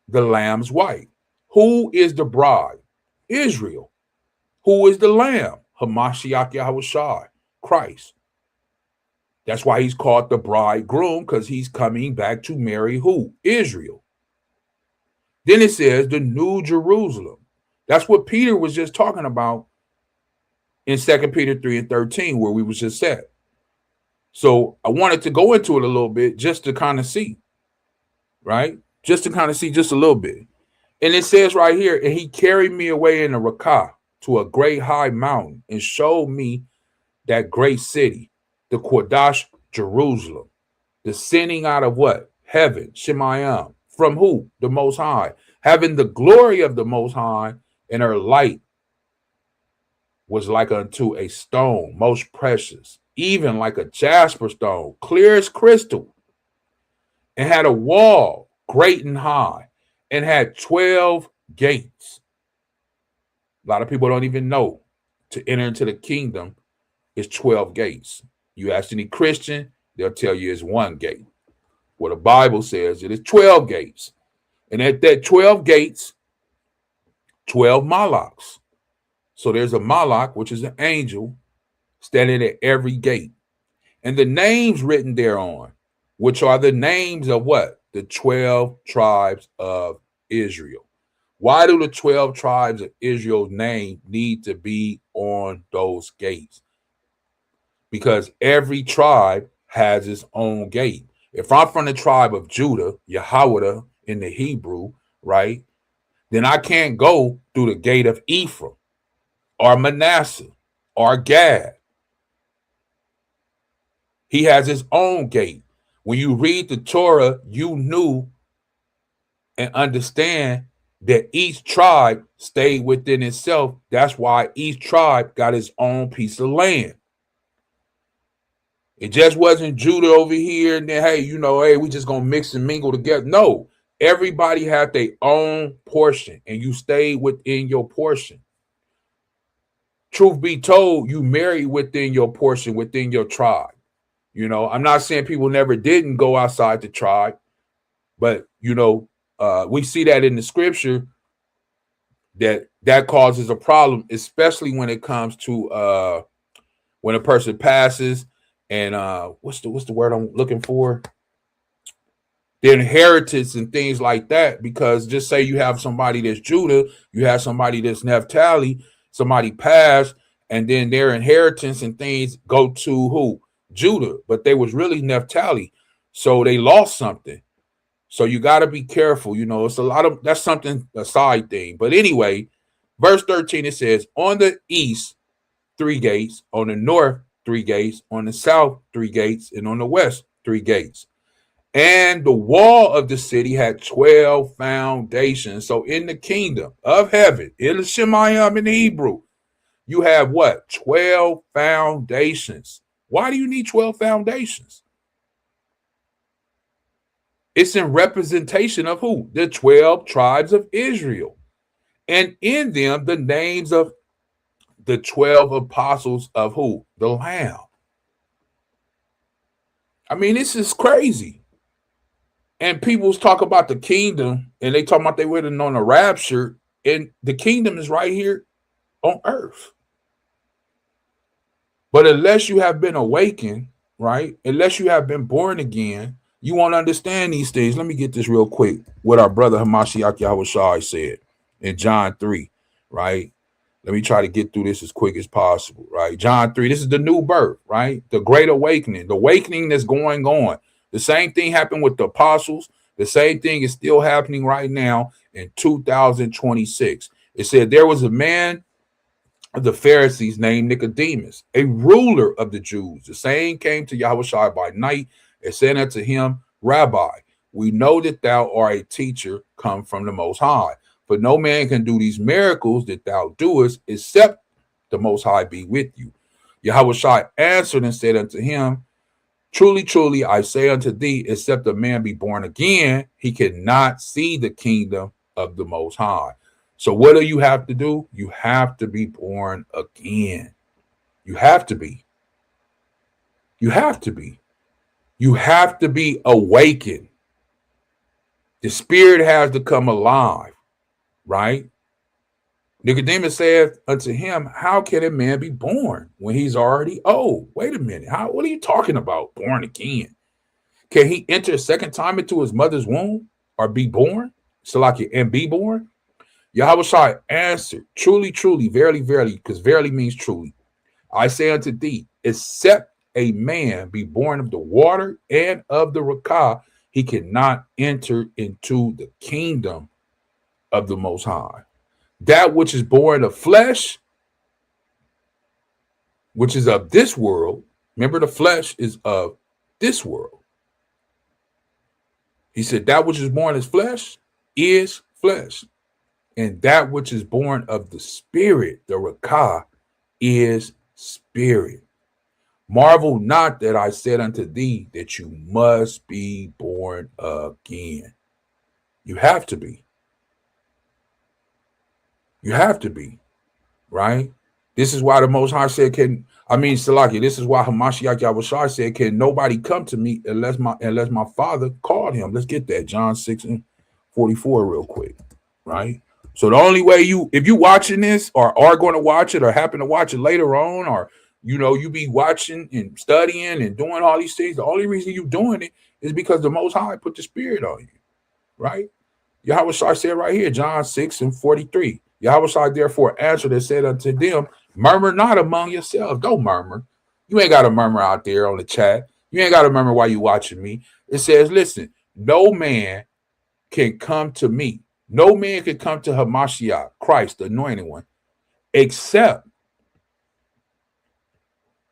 the lamb's wife. Who is the bride? Israel. Who is the lamb? Hamashiach Yahushua, Christ. That's why he's called the bridegroom, because he's coming back to marry who? Israel. Then it says the New Jerusalem. That's what Peter was just talking about in 2 Peter 3 and 13, where we was just at. So I wanted to go into it a little bit just to kind of see, right? Just to kind of see just a little bit. And it says right here, and he carried me away in a rakah to a great high mountain and showed me that great city, the Kodash, Jerusalem, descending out of what? Heaven, Shemayim. From who? The Most High. Having the glory of the Most High, and her light was like unto a stone, most precious, even like a jasper stone, clear as crystal, and had a wall great and high, and had 12 gates. A lot of people don't even know to enter into the kingdom is 12 gates. You ask any Christian, they'll tell you it's one gate. Well, the Bible says it is 12 gates. And at that 12 gates, 12 malaks. So there's a malak, which is an angel, standing at every gate. And the names written thereon, which are the names of what? The 12 tribes of Israel. Why do the 12 tribes of Israel's name need to be on those gates? Because every tribe has its own gate. If I'm from the tribe of Judah, YAHAWAH in the Hebrew, right, then I can't go through the gate of Ephraim or Manasseh or Gad. He has his own gate. When you read the Torah, you knew and understand that each tribe stayed within itself. That's why each tribe got its own piece of land. It just wasn't Judah over here and then, hey, we just gonna mix and mingle together. No, everybody had their own portion, and you stayed within your portion. Truth be told, you married within your portion, within your tribe. I'm not saying people never didn't go outside the tribe, but we see that in the scripture that causes a problem, especially when it comes to when a person passes and what's the word I'm looking for? The inheritance and things like that. Because just say you have somebody that's Judah, you have somebody that's Naphtali, somebody passed, and then their inheritance and things go to who? Judah, but they was really Naphtali, so they lost something. So you got to be careful. It's a lot of, that's something, a side thing. But anyway, verse 13, it says, on the east, 3 gates, on the north, 3 gates, on the south, 3 gates, and on the west, 3 gates. And the wall of the city had 12 foundations. So in the kingdom of heaven, in the Shemayim in Hebrew, you have what? 12 foundations. Why do you need 12 foundations? It's in representation of who? The 12 tribes of Israel. And in them, the names of the 12 apostles of who? The Lamb. I mean, this is crazy. And people talk about the kingdom, and they talk about they waiting on a rapture, and the kingdom is right here on earth. But unless you have been awakened, right? Unless you have been born again, you won't understand these things. Let me get this real quick. What our brother Hamashiach Yahushua said in John 3, right? Let me try to get through this as quick as possible, right? John 3, this is the new birth, right? The great awakening, the awakening that's going on. The same thing happened with the apostles. The same thing is still happening right now in 2026. It said there was a man of the Pharisees named Nicodemus, a ruler of the Jews. The same came to Yahushua by night and said unto him, Rabbi, we know that thou art a teacher come from the Most High. For no man can do these miracles that thou doest, except the Most High be with you. Yahushua answered and said unto him, Truly, truly, I say unto thee, except a man be born again, he cannot see the kingdom of the Most High. So what do you have to do? You have to be born again. You have to be. You have to be. You have to be awakened. The spirit has to come alive, right? Nicodemus said unto him, how can a man be born when he's already old? Wait a minute. What are you talking about? Born again? Can he enter a second time into his mother's womb or be born? Salakia, and be born? YAHAWAH answered, truly, truly, verily, verily, because verily means truly. I say unto thee, except a man be born of the water and of the rakah, he cannot enter into the kingdom of the Most High. That which is born of flesh, which is of this world, remember the flesh is of this world. He said that which is born as flesh is flesh. And that which is born of the spirit, the rakah, is spirit. Marvel not that I said unto thee that you must be born again. You have to be. You have to be, right? This is why the Most High said, Salaki, this is why Hamashiach Yahawashi said, can nobody come to me unless my Father called him. Let's get that, John 6:44 real quick, right? So the only way if you watching this or are going to watch it or happen to watch it later on, or you be watching and studying and doing all these things, the only reason you doing it is because the Most High put the spirit on you, right? Yahawashi said right here, John 6:43. Yahawashi therefore answered and said unto them, murmur not among yourselves. Don't murmur. You ain't got to murmur out there on the chat. You ain't got to murmur while you watching me. It says, listen, no man can come to me. No man can come to Hamashiach, Christ, the anointed one, except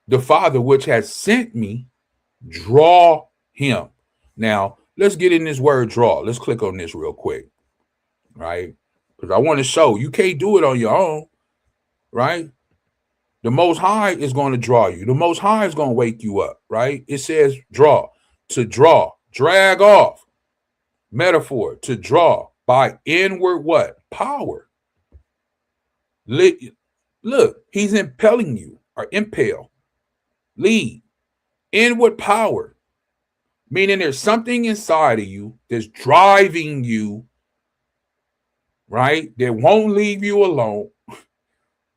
the Father which has sent me draw him. Now, let's get in this word draw. Let's click on this real quick, right? Because I want to show you can't do it on your own, right? The Most High is going to draw you. The Most High is going to wake you up, right? It says draw, to draw, drag off. Metaphor, to draw by inward what? Power. Look, he's impelling you, or impel. Lead. Inward power. Meaning there's something inside of you that's driving you, right? That won't leave you alone.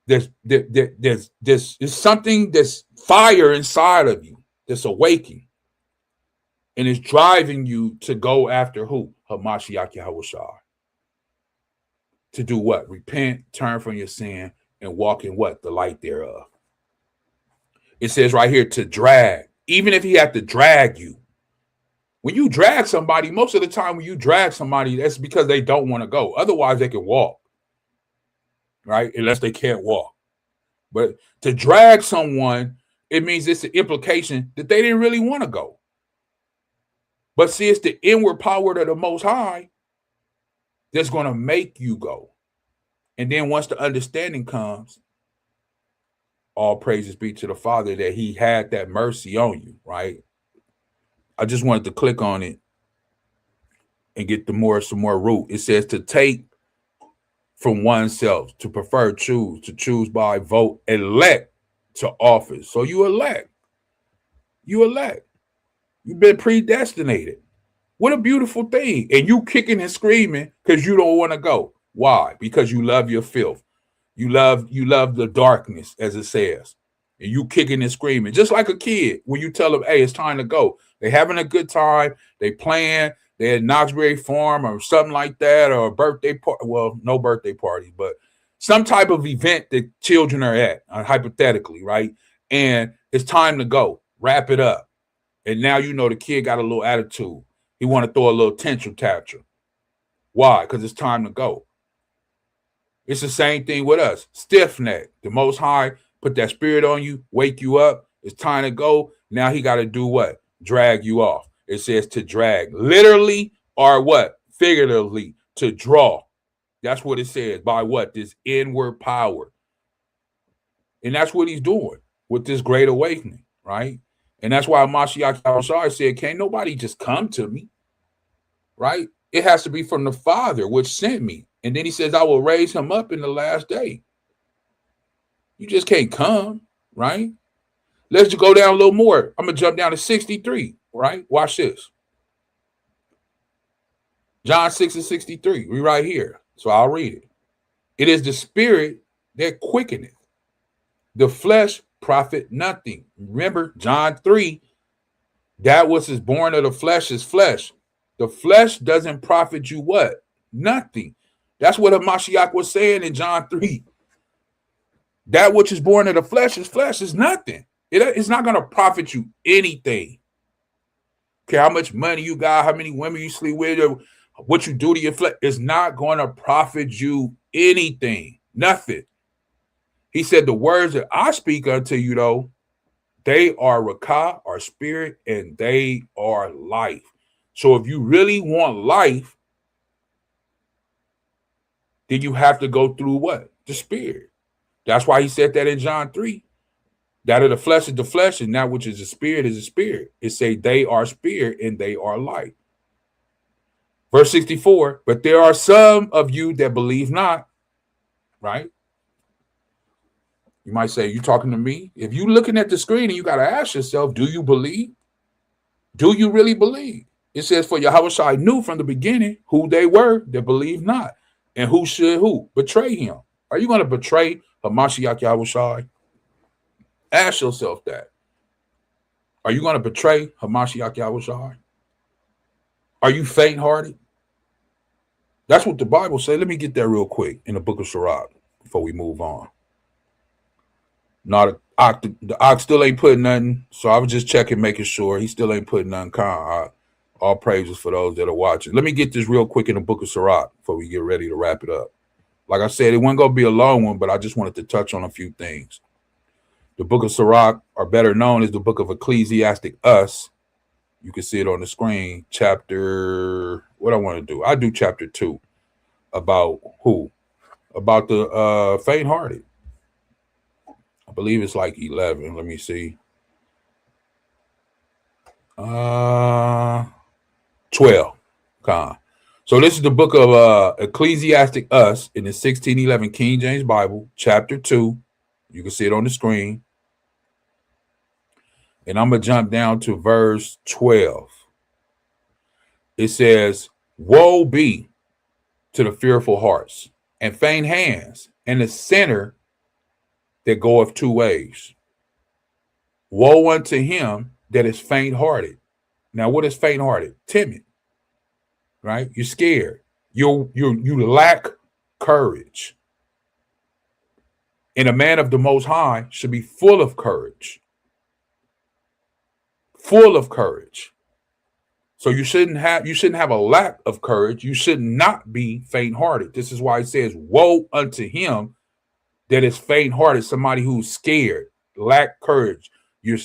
There's something that's fire inside of you that's awakening. And it's driving you to go after who? Hamashiach Yahawashi. To do what? Repent, turn from your sin, and walk in what? The light thereof. It says right here to drag. Even if he had to drag you. When you drag somebody, most of the time when you drag somebody, that's because they don't want to go. Otherwise, they can walk. Right? Unless they can't walk. But to drag someone, it means it's an implication that they didn't really want to go. But see, it's the inward power of the Most High that's going to make you go. And then once the understanding comes, all praises be to the Father that he had that mercy on you, right? I just wanted to click on it and get some more root. It says to take from oneself, to prefer, choose, to choose by vote, elect to office. So you elect. You elect. You've been predestinated. What a beautiful thing. And you kicking and screaming because you don't want to go. Why? Because you love your filth. You love the darkness, as it says. And you kicking and screaming. Just like a kid when you tell them, hey, it's time to go. They're having a good time. They playing. They're at Knoxbury Farm or something like that, or a birthday party. Well, no birthday party, but some type of event that children are at, hypothetically, right? And it's time to go. Wrap it up. And now the kid got a little attitude. He want to throw a little tantrum. Why? Because it's time to go. It's the same thing with us. Stiff neck. The Most High put that spirit on you, wake you up. It's time to go. Now he got to do what? Drag you off. It says to drag. Literally or what? Figuratively, to draw. That's what it says. By what? This inward power. And that's what he's doing with this great awakening, right? And that's why Mashiach Yahawashi said, can't nobody just come to me, right? It has to be from the Father, which sent me. And then he says, I will raise him up in the last day. You just can't come, right? Let's just go down a little more. I'm going to jump down to 63, right? Watch this. John 6 and 63. We right here. So I'll read it. It is the spirit that quickeneth. The flesh profit nothing. Remember, John 3, that which is born of the flesh is flesh. The flesh doesn't profit you what? Nothing. That's what Hamashiach was saying in John 3. That which is born of the flesh is nothing. It's not going to profit you anything. Okay, how much money you got, how many women you sleep with, or what you do to your flesh, it's not going to profit you anything. Nothing. He said, the words that I speak unto you, though, they are rakah, are spirit, and they are life. So if you really want life, then you have to go through what? The spirit. That's why he said that in John 3. That of the flesh is the flesh, and that which is the spirit is the spirit. It say they are spirit and they are life. Verse 64, but there are some of you that believe not, right? You might say, you talking to me? If you're looking at the screen and you got to ask yourself, do you believe? Do you really believe? It says, for YAHAWAH knew from the beginning who they were that believe not, and who should who? Betray him. Are you going to betray Hamashiach YAHAWAH? Ask yourself that. Are you going to betray Hamashiach YAHAWAH? Are you faint-hearted? That's what the Bible says. Let me get that real quick in the book of Sirach before we move on. Not the ox still ain't putting nothing, so I was just checking, making sure he still ain't putting nothing. All praises for those that are watching. Let me get this real quick in the book of Sirach before we get ready to wrap it up. Like I said, it wasn't going to be a long one, but I just wanted to touch on a few things. The book of Sirach, or better known as the book of Ecclesiastic Us. You can see it on the screen. Chapter, what I want to do? I do chapter 2. About who? About the faint-hearted. I believe it's like 11. Let me see. 12. So this is the book of Ecclesiastic Us in the 1611 King James Bible, chapter 2. You can see it on the screen. And I'm going to jump down to verse 12. It says, woe be to the fearful hearts and faint hands and the sinner that goeth 2 ways. Woe unto him that is faint-hearted. Now, what is faint-hearted? Timid, right? You're scared. You lack courage. And a man of the Most High should be full of courage. Full of courage. So you shouldn't have a lack of courage. You should not be faint-hearted. This is why it says, woe unto him that is faint-hearted, somebody who's scared, lack courage. You're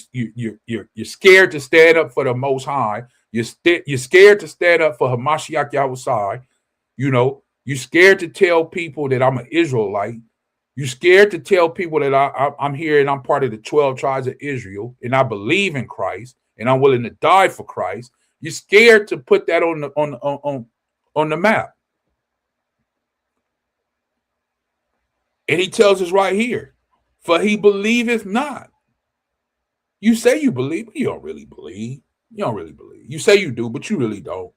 scared to stand up for the Most High. You're scared to stand up for Hamashiach YAHAWAH. You know, you're scared to tell people that I'm an Israelite. You're scared to tell people that I'm here and I'm part of the 12 tribes of Israel and I believe in Christ and I'm willing to die for Christ. You're scared to put that on the map. And he tells us right here, for he believeth not. You say you believe, but you don't really believe. You don't really believe. You say you do, but you really don't.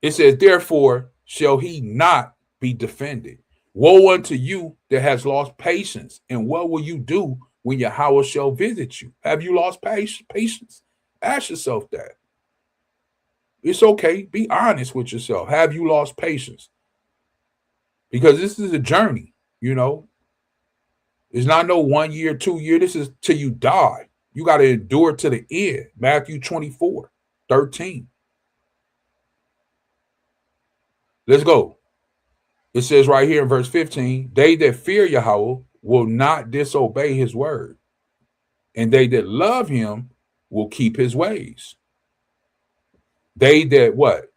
It says, therefore shall he not be defended. Woe unto you that has lost patience. And what will you do when Yahweh shall visit you? Have you lost patience? Ask yourself that. It's okay. Be honest with yourself. Have you lost patience? Because this is a journey, you know. It's not no 1 year, 2 year. This is till you die. You got to endure to the end. Matthew 24:13. Let's go. It says right here in verse 15, they that fear Yahweh will not disobey his word, and they that love him will keep his ways. They that what?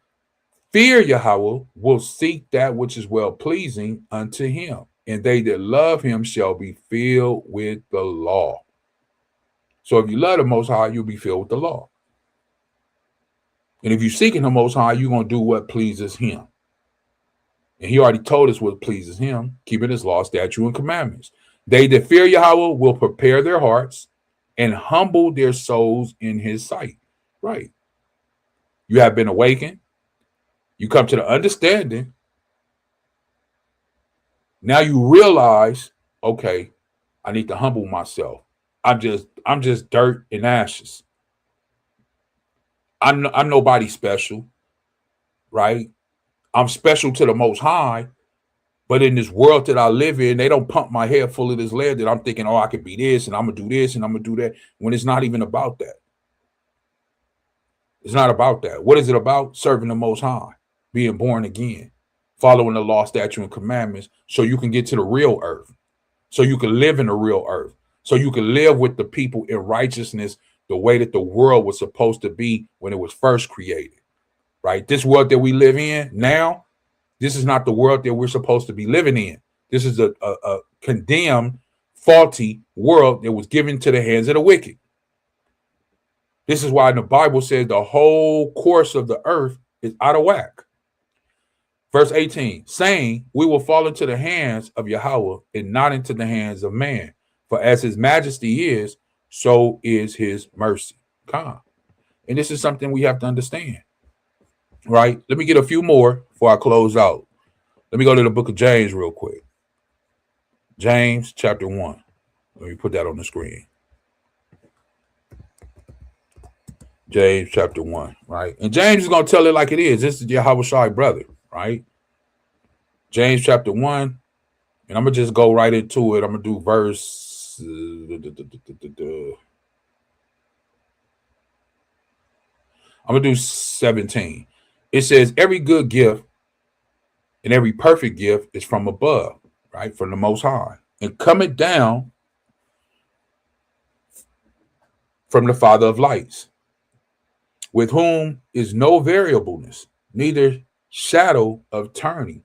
Fear Yahweh will seek that which is well-pleasing unto him, and they that love him shall be filled with the law. So if you love the Most High, you'll be filled with the law. And if you're seeking the Most High, you're going to do what pleases him. And he already told us what pleases him, keeping his law, statute, and commandments. They that fear Yahweh will prepare their hearts and humble their souls in his sight. Right. You have been awakened. You come to the understanding. Now you realize, okay, I need to humble myself. I'm just dirt and ashes. I'm nobody special, right? I'm special to the Most High, but in this world that I live in, they don't pump my head full of this lead that I'm thinking, oh, I could be this and I'm gonna do this and I'm gonna do that, when it's not even about that. It's not about that. What is it about? Serving the Most High, being born again, following the law, statute, and commandments, so you can get to the real earth, so you can live in the real earth, so you can live with the people in righteousness the way that the world was supposed to be when it was first created, right? This world that we live in now, this is not the world that we're supposed to be living in. This is a condemned, faulty world that was given to the hands of the wicked. This is why the Bible says the whole course of the earth is out of whack. Verse 18, saying, we will fall into the hands of Yahweh and not into the hands of man. For as his majesty is, so is his mercy. Come. And this is something we have to understand, right? Let me get a few more before I close out. Let me go to the book of James real quick. James chapter 1. Let me put that on the screen. James chapter 1, right? And James is going to tell it like it is. This is Yahawa's brother, right? James chapter 1. And I'm going to just go right into it. I'm going to do verse. I'm going to do 17. It says, every good gift and every perfect gift is from above, right? From the Most High. And coming down from the Father of lights, with whom is no variableness, neither shadow of turning.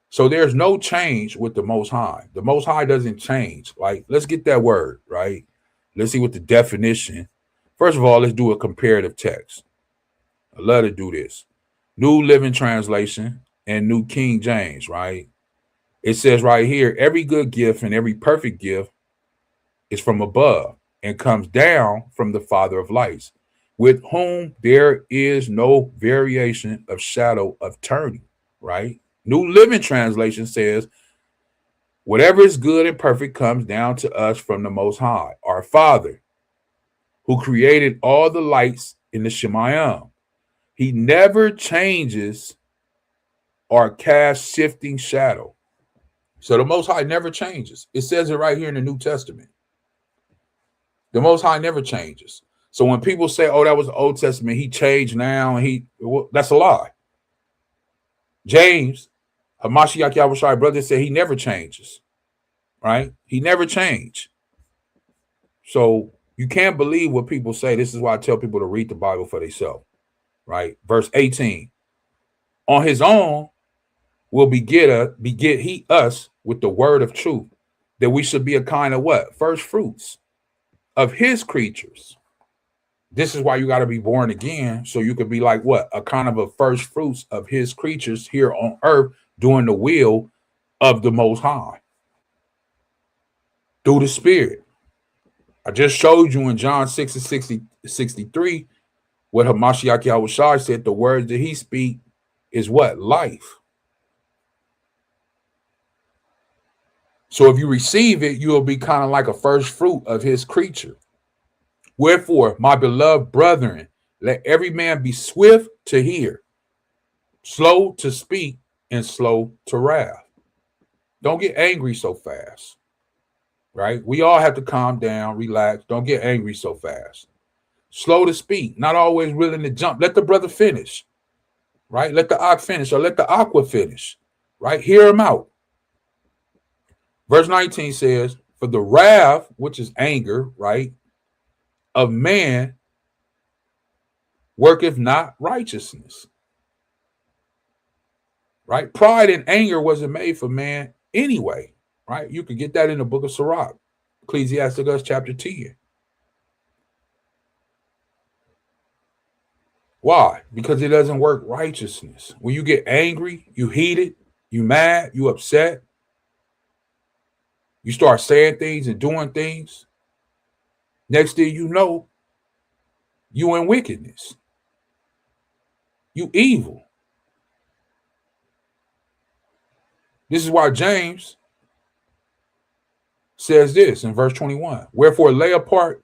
So there's no change with the Most High. The Most High doesn't change. Like, let's get that word, right? Let's see what the definition. First of all, let's do a comparative text. I love to do this. New Living Translation and New King James, right? It says right here, every good gift and every perfect gift is from above and comes down from the Father of lights, with whom there is no variation of shadow of turning, right? New Living Translation says, whatever is good and perfect comes down to us from the Most High, our Father, who created all the lights in the Shemayim. He never changes or casts shifting shadow. So the Most High never changes. It says it right here in the New Testament. The Most High never changes. So when people say, oh, that was the Old Testament, he changed now, and that's a lie. James, Hamashiach Yahushua brother, said he never changes, right? He never changed. So you can't believe what people say. This is why I tell people to read the Bible for themselves, right? Verse 18, on his own will beget he us with the word of truth, that we should be a kind of what? First fruits of his creatures. This is why you got to be born again, so you could be like what? A kind of a first fruits of his creatures here on earth, doing the will of the Most High through the Spirit. I just showed you in John 6 and 63 what Hamashiach Yahushua said, the words that he speak is what? Life. So if you receive it, you'll be kind of like a first fruit of his creature. Wherefore, my beloved brethren, let every man be swift to hear, slow to speak, and slow to wrath. Don't get angry so fast, right? We all have to calm down, relax. Don't get angry so fast. Slow to speak, not always willing to jump. Let the brother finish, right? Let the ox finish, or let the aqua finish, right? Hear him out. Verse 19 says, for the wrath, which is anger, right, of man worketh not righteousness. Right? Pride and anger wasn't made for man anyway. Right? You can get that in the book of Sirach, Ecclesiasticus chapter 10. Why? Because it doesn't work righteousness. When you get angry, you heated, you mad, you upset, You start saying things and doing things. Next thing you know, you in wickedness. You evil. This is why James says this in verse 21. Wherefore lay apart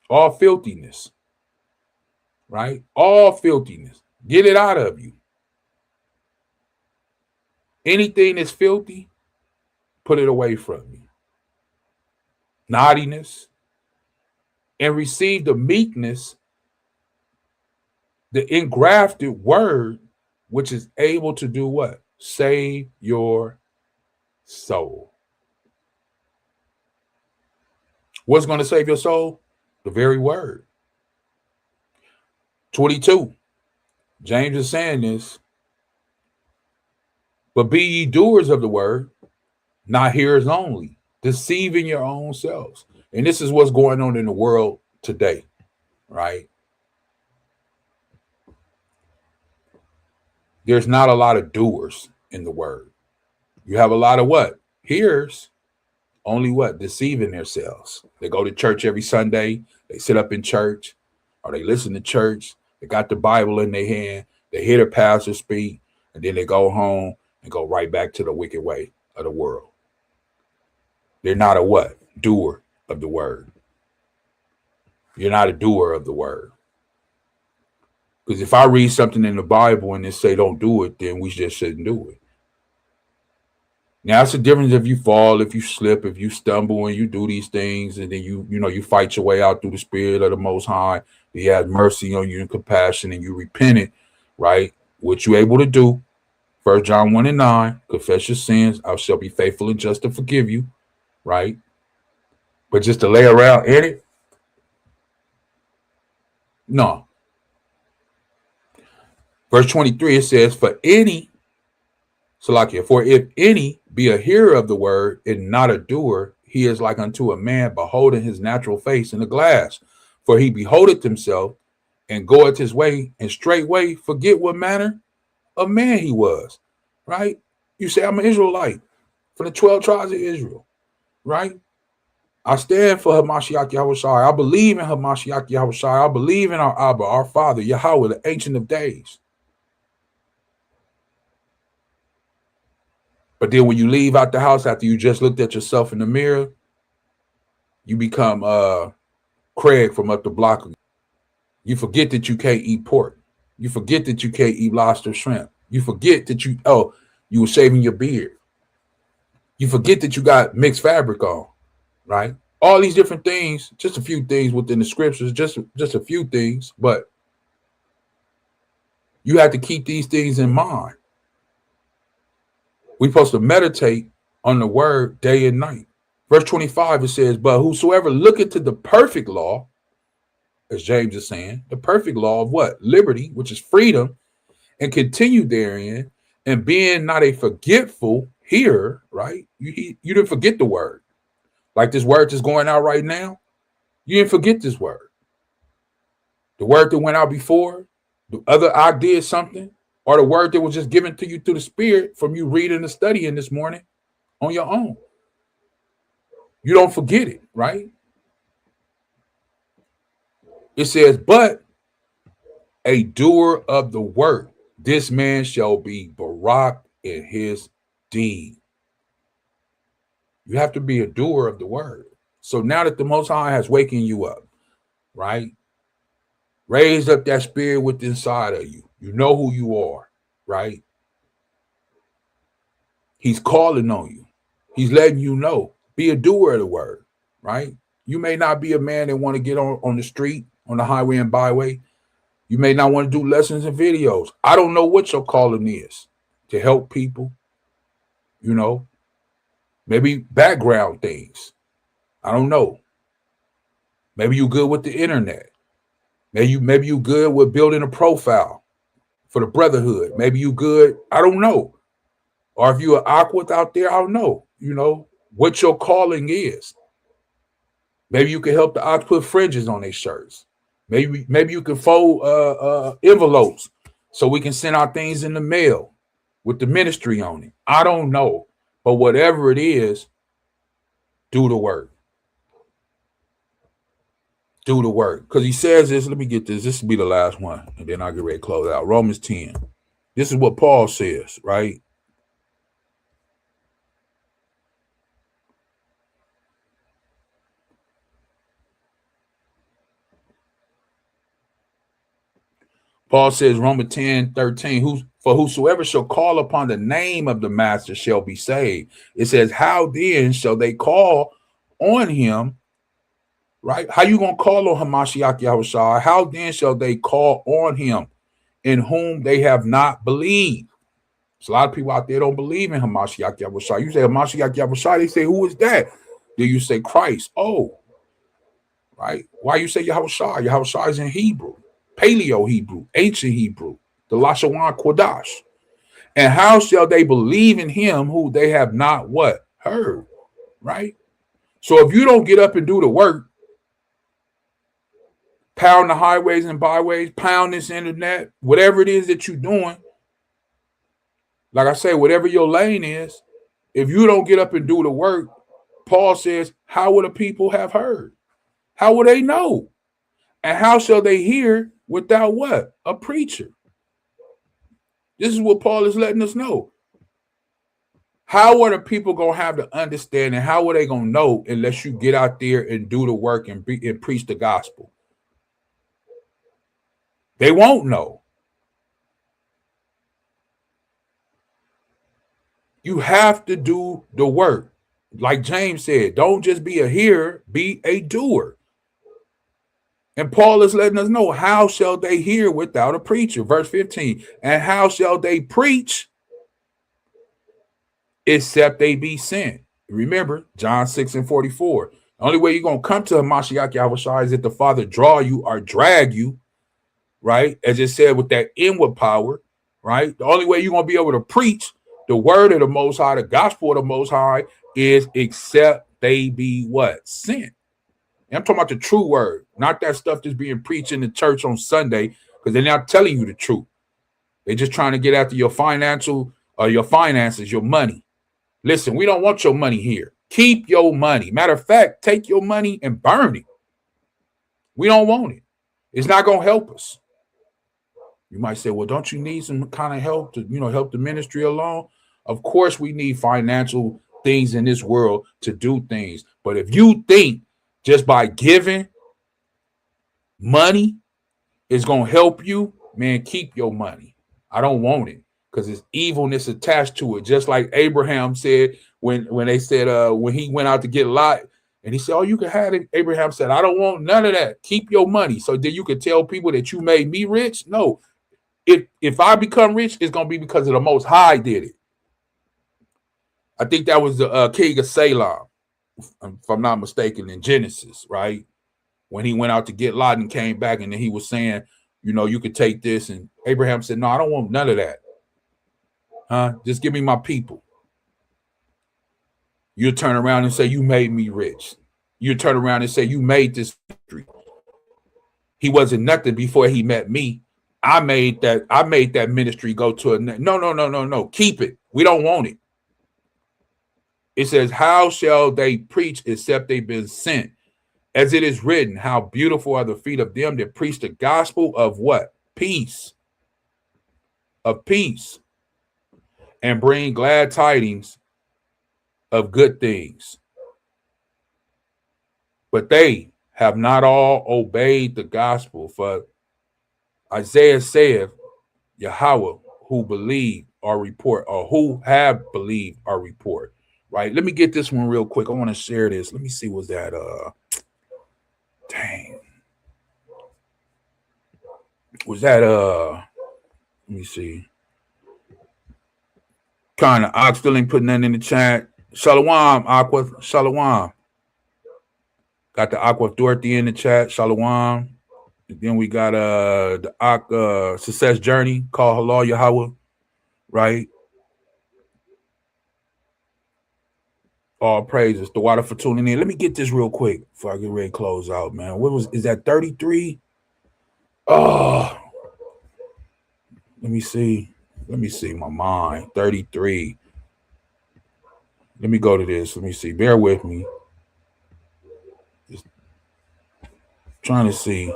all filthiness, right? All filthiness. Get it out of you. Anything that's filthy, put it away from you. Naughtiness. And receive the meekness, the engrafted word, which is able to do what? Save your soul. What's going to save your soul? The very word. 22. James is saying this. But be ye doers of the word, not hearers only, deceiving your own selves. And this is what's going on in the world today, right? There's not a lot of doers in the word. You have a lot of what? Hearers, only what? Deceiving themselves. They go to church every Sunday. They sit up in church, or they listen to church. They got the Bible in their hand. They hear the pastor speak, and then they go home and go right back to the wicked way of the world. They're not a what? Doer of the word. You're not a doer of the word. Because if I read something in the Bible and it say don't do it, then we just shouldn't do it. Now, it's a difference if you fall, if you slip, if you stumble and you do these things, and then you fight your way out through the Spirit of the Most High. He has mercy on you and compassion, and you repent it, right? What you able to do. 1 John 1:9, confess your sins. I shall be faithful and just to forgive you, right? But just to lay around in it, no. Verse 23, it says, for if any be a hearer of the word and not a doer, he is like unto a man beholding his natural face in a glass. For he beholdeth himself and goeth his way, and straightway forget what manner of man he was, right? You say, I'm an Israelite from the 12 tribes of Israel, right? I stand for Hamashiach Yahushua. I believe in Hamashiach Yahushua. I believe in our Abba, our Father, Yahweh, the Ancient of Days. But then when you leave out the house after you just looked at yourself in the mirror, you become Craig from up the block. You forget that you can't eat pork. You forget that you can't eat lobster, shrimp. You forget that you were shaving your beard. You forget that you got mixed fabric on, right? All these different things, just a few things within the scriptures, just a few things, but you have to keep these things in mind. We're supposed to meditate on the word day and night. Verse 25, it says, but whosoever looketh to the perfect law, as James is saying, the perfect law of what? Liberty, which is freedom, and continue therein, and being not a forgetful hearer, right? You didn't forget the word. Like this word that's going out right now, you didn't forget this word. The word that went out before, the other I did something, or the word that was just given to you through the Spirit from you reading and studying this morning on your own. You don't forget it, right? It says, but a doer of the work, this man shall be Barak in his deed. You have to be a doer of the word. So now that the Most High has wakened you up, right? Raised up that spirit within inside of you. You know who you are, right? He's calling on you. He's letting you know. Be a doer of the word, right? You may not be a man that want to get on the street, on the highway and byway. You may not want to do lessons and videos. I don't know what your calling is. To help people, maybe background things. I don't know. Maybe you're good with the internet. Maybe you good with building a profile for the brotherhood. Maybe you good. I don't know. Or if you're an Ahchwathyam out there, I don't know. What your calling is. Maybe you can help the Ahch put fringes on their shirts. Maybe you can fold envelopes so we can send our things in the mail with the ministry on it. I don't know. But whatever it is, Do the work. Do the work. Because he says this, let me get this. This will be the last one. And then I'll get ready to close out. Romans 10. This is what Paul says, right? Paul says, Romans 10:13, for whosoever shall call upon the name of the master shall be saved. It says, how then shall they call on him? Right? How you going to call on Hamashiach Yahushua? How then shall they call on him in whom they have not believed? There's a lot of people out there don't believe in Hamashiach Yahushua. You say Hamashiach Yahushua, they say, who is that? Then you say Christ. Oh, right. Why you say Yahushua? Yahushua is in Hebrew, Paleo Hebrew, ancient Hebrew, the Shalawam Kodash. And how shall they believe in him who they have not what? Heard, right? So if you don't get up and do the work, pound the highways and byways, pound this internet, whatever it is that you're doing, like I say, whatever your lane is, if you don't get up and do the work, Paul says, how will the people have heard? How will they know? And how shall they hear without what? A preacher. This is what Paul is letting us know. How are the people going to have the understanding? How are they going to know unless you get out there and do the work and preach the gospel? They won't know. You have to do the work. Like James said, don't just be a hearer, be a doer. And Paul is letting us know, how shall they hear without a preacher? Verse 15, and how shall they preach except they be sent? Remember, John 6:44. The only way you're going to come to Hamashiach Yahushua is if the Father draw you or drag you, right? As it said, with that inward power, right? The only way you're going to be able to preach the word of the Most High, the gospel of the Most High, is except they be what? Sent. And I'm talking about the true word, not that stuff that's being preached in the church on Sunday, because they're not telling you the truth. They're just trying to get after your your finances, your money. Listen, we don't want your money here. Keep your money. Matter of fact, take your money and burn it. We don't want it. It's not going to help us. You might say, well, don't you need some kind of help to, help the ministry along? Of course, we need financial things in this world to do things. But if you think just by giving money is going to help you, man, keep your money. I don't want it because there's evilness attached to it. Just like Abraham said when they said when he went out to get Lot, and he said, oh, you can have it. Abraham said, I don't want none of that. Keep your money. So then you could tell people that you made me rich? No. If I become rich, it's going to be because of the Most High did it. I think that was the king of Salem, if I'm not mistaken, in Genesis, right? When he went out to get Lot and came back, and then he was saying, you could take this. And Abraham said, no, I don't want none of that. Just give me my people. You turn around and say, you made me rich. You turn around and say, you made this country. He wasn't nothing before he met me. I made that ministry go to a no. Keep it. We don't want it. It says, how shall they preach except they've been sent? As it is written, how beautiful are the feet of them that preach the gospel of what? Peace. Of peace. And bring glad tidings of good things. But they have not all obeyed the gospel. For Isaiah saith, YAHAWAH, who believe our report, or who have believed our report. Right? Let me get this one real quick. I want to share this. Let me see, was that dang. Was that let me see. Kind of Ox still ain't putting that in the chat. Shalawam, Aqua. Shalawam. Got the Ahchwathyam in the chat. Shalawam. And then we got the Success Journey called Halal Yahawah. Right? All praises. The water for tuning in. Let me get this real quick before I get ready to close out, man. Is that 33? Oh, let me see. Let me see my mind. 33. Let me go to this. Let me see. Bear with me. Just trying to see.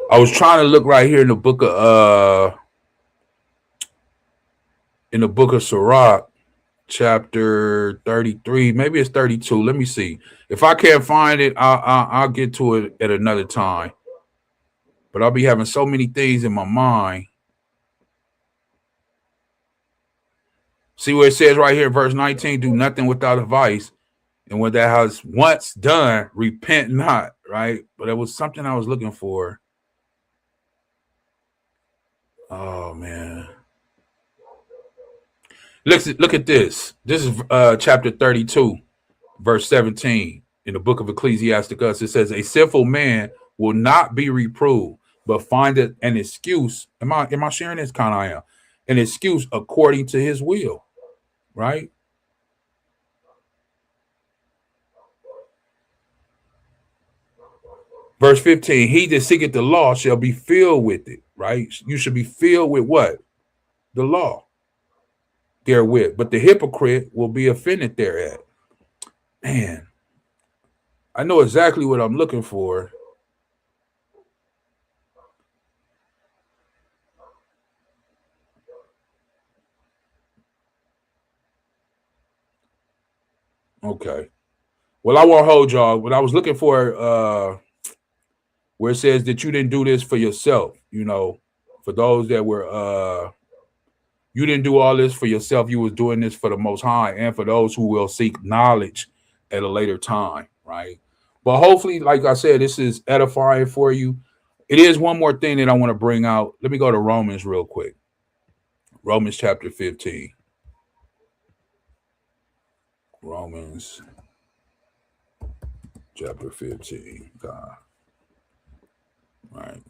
I was trying to look right here in the book of Sirach, chapter 33. Maybe it's 32. Let me see. If I can't find it, I'll get to it at another time. But I'll be having so many things in my mind. See what it says right here, verse 19, do nothing without advice. And when that has once done, repent not, right? But it was something I was looking for. Oh, man. Look at this. This is chapter 32, verse 17 in the book of Ecclesiasticus. It says, a sinful man will not be reproved, but findeth an excuse. Am I sharing this? Kind of I am. An excuse according to his will, right? Verse 15, he that seeketh the law shall be filled with it, right? You should be filled with what? The law therewith. But the hypocrite will be offended thereat. Man, I know exactly what I'm looking for. Okay. Well, I won't hold y'all. What I was looking for, where it says that you didn't do this for yourself, you know, for those that were, you didn't do all this for yourself. You was doing this for the Most High and for those who will seek knowledge at a later time, right? But hopefully, like I said, this is edifying for you. It is one more thing that I want to bring out. Let me go to Romans real quick. Romans chapter 15. Romans chapter 15. God. Right.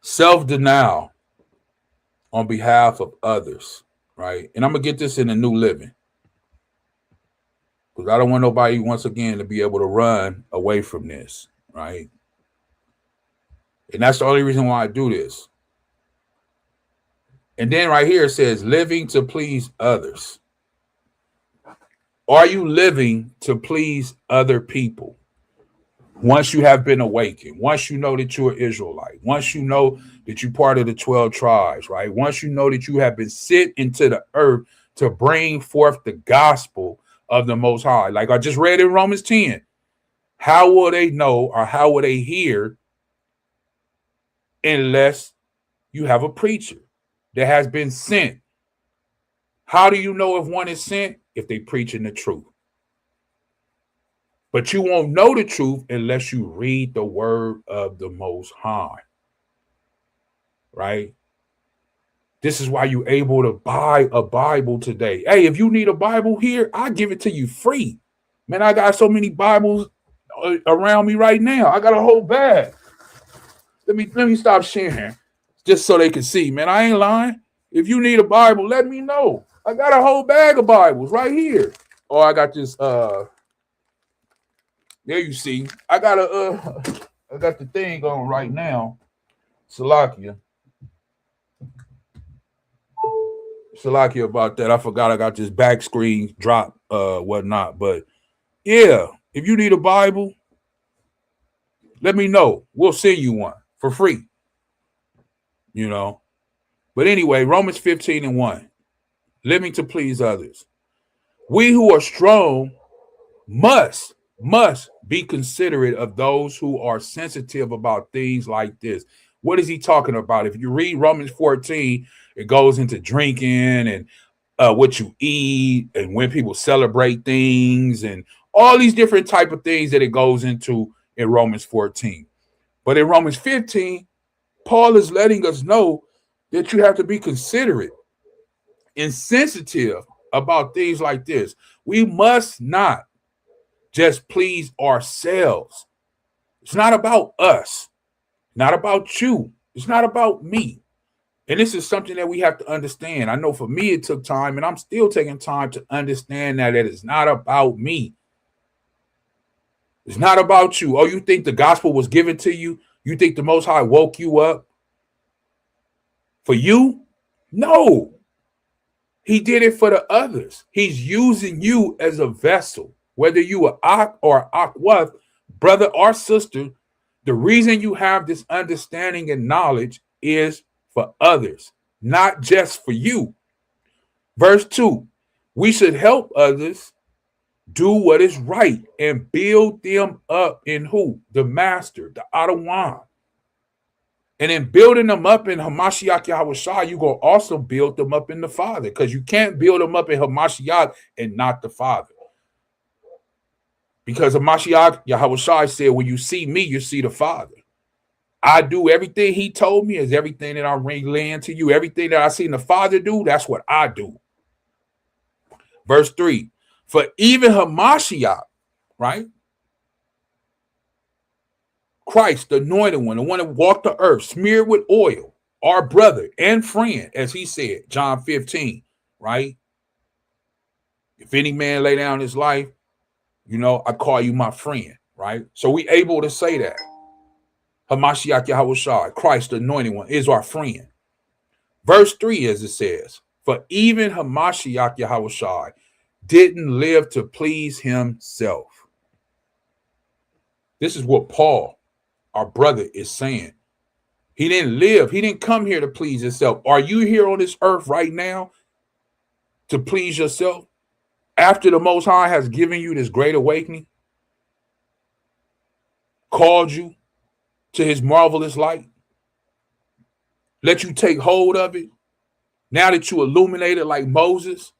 Self-denial on behalf of others, right? And I'm going to get this in the New Living, because I don't want nobody, once again, to be able to run away from this, right? And that's the only reason why I do this. And then right here it says, living to please others. Are you living to please other people? Once you have been awakened, once you know that you're Israelite, once you know that you're part of the 12 tribes, right? Once you know that you have been sent into the earth to bring forth the gospel of the Most High. Like I just read in Romans 10, how will they know or how will they hear unless you have a preacher that has been sent? How do you know if one is sent? If they preaching the truth. But you won't know the truth unless you read the word of the Most High, right? This is why you're able to buy a Bible today. Hey, if you need a Bible here, I give it to you free. Man, I got so many Bibles around me right now. I got a whole bag. Let me stop sharing just so they can see. Man, I ain't lying. If you need a Bible, let me know. I got a whole bag of Bibles right here. Oh, I got this. There you see. I got the thing on right now. Salakia about that. I forgot I got this back screen drop, whatnot. But yeah, if you need a Bible, let me know. We'll send you one for free. You know. But anyway, Romans 15:1. Living to please others. We who are strong must be considerate of those who are sensitive about things like this. What is he talking about? If you read Romans 14, it goes into drinking and what you eat and when people celebrate things and all these different type of things that it goes into in Romans 14. But in Romans 15, Paul is letting us know that you have to be considerate and sensitive about things like this. We must not just please ourselves. It's not about us, not about you. It's not about me. And this is something that we have to understand. I know for me, it took time, and I'm still taking time to understand that it is not about me. It's not about you. Oh, you think the gospel was given to you? You think the Most High woke you up for you? No. He did it for the others. He's using you as a vessel, whether you are Ak or Ahchwathyam, brother or sister. The reason you have this understanding and knowledge is for others, not just for you. Verse 2, we should help others do what is right and build them up in who? The master, the Adawan. And in building them up in Hamashiach Yahawashi, you're going to also build them up in the Father, because you can't build them up in Hamashiach and not the Father. Because Hamashiach Yahawashi said, when you see me, you see the Father. I do everything he told me is everything that I'm relaying to you. Everything that I seen the Father do, that's what I do. Verse 3, for even Hamashiach, right? Christ, the anointed one, the one that walked the earth, smeared with oil, our brother and friend, as he said, John 15, right? If any man lay down his life, I call you my friend, right? So we able to say that. Hamashiach Yahawashi, Christ, the anointed one, is our friend. Verse 3, as it says, for even Hamashiach Yahawashi didn't live to please himself. This is what Paul, our brother, is saying. He didn't live. He didn't come here to please himself. Are you here on this earth right now to please yourself? After the Most High has given you this great awakening, called you to his marvelous light, let you take hold of it. Now that you illuminated like Moses,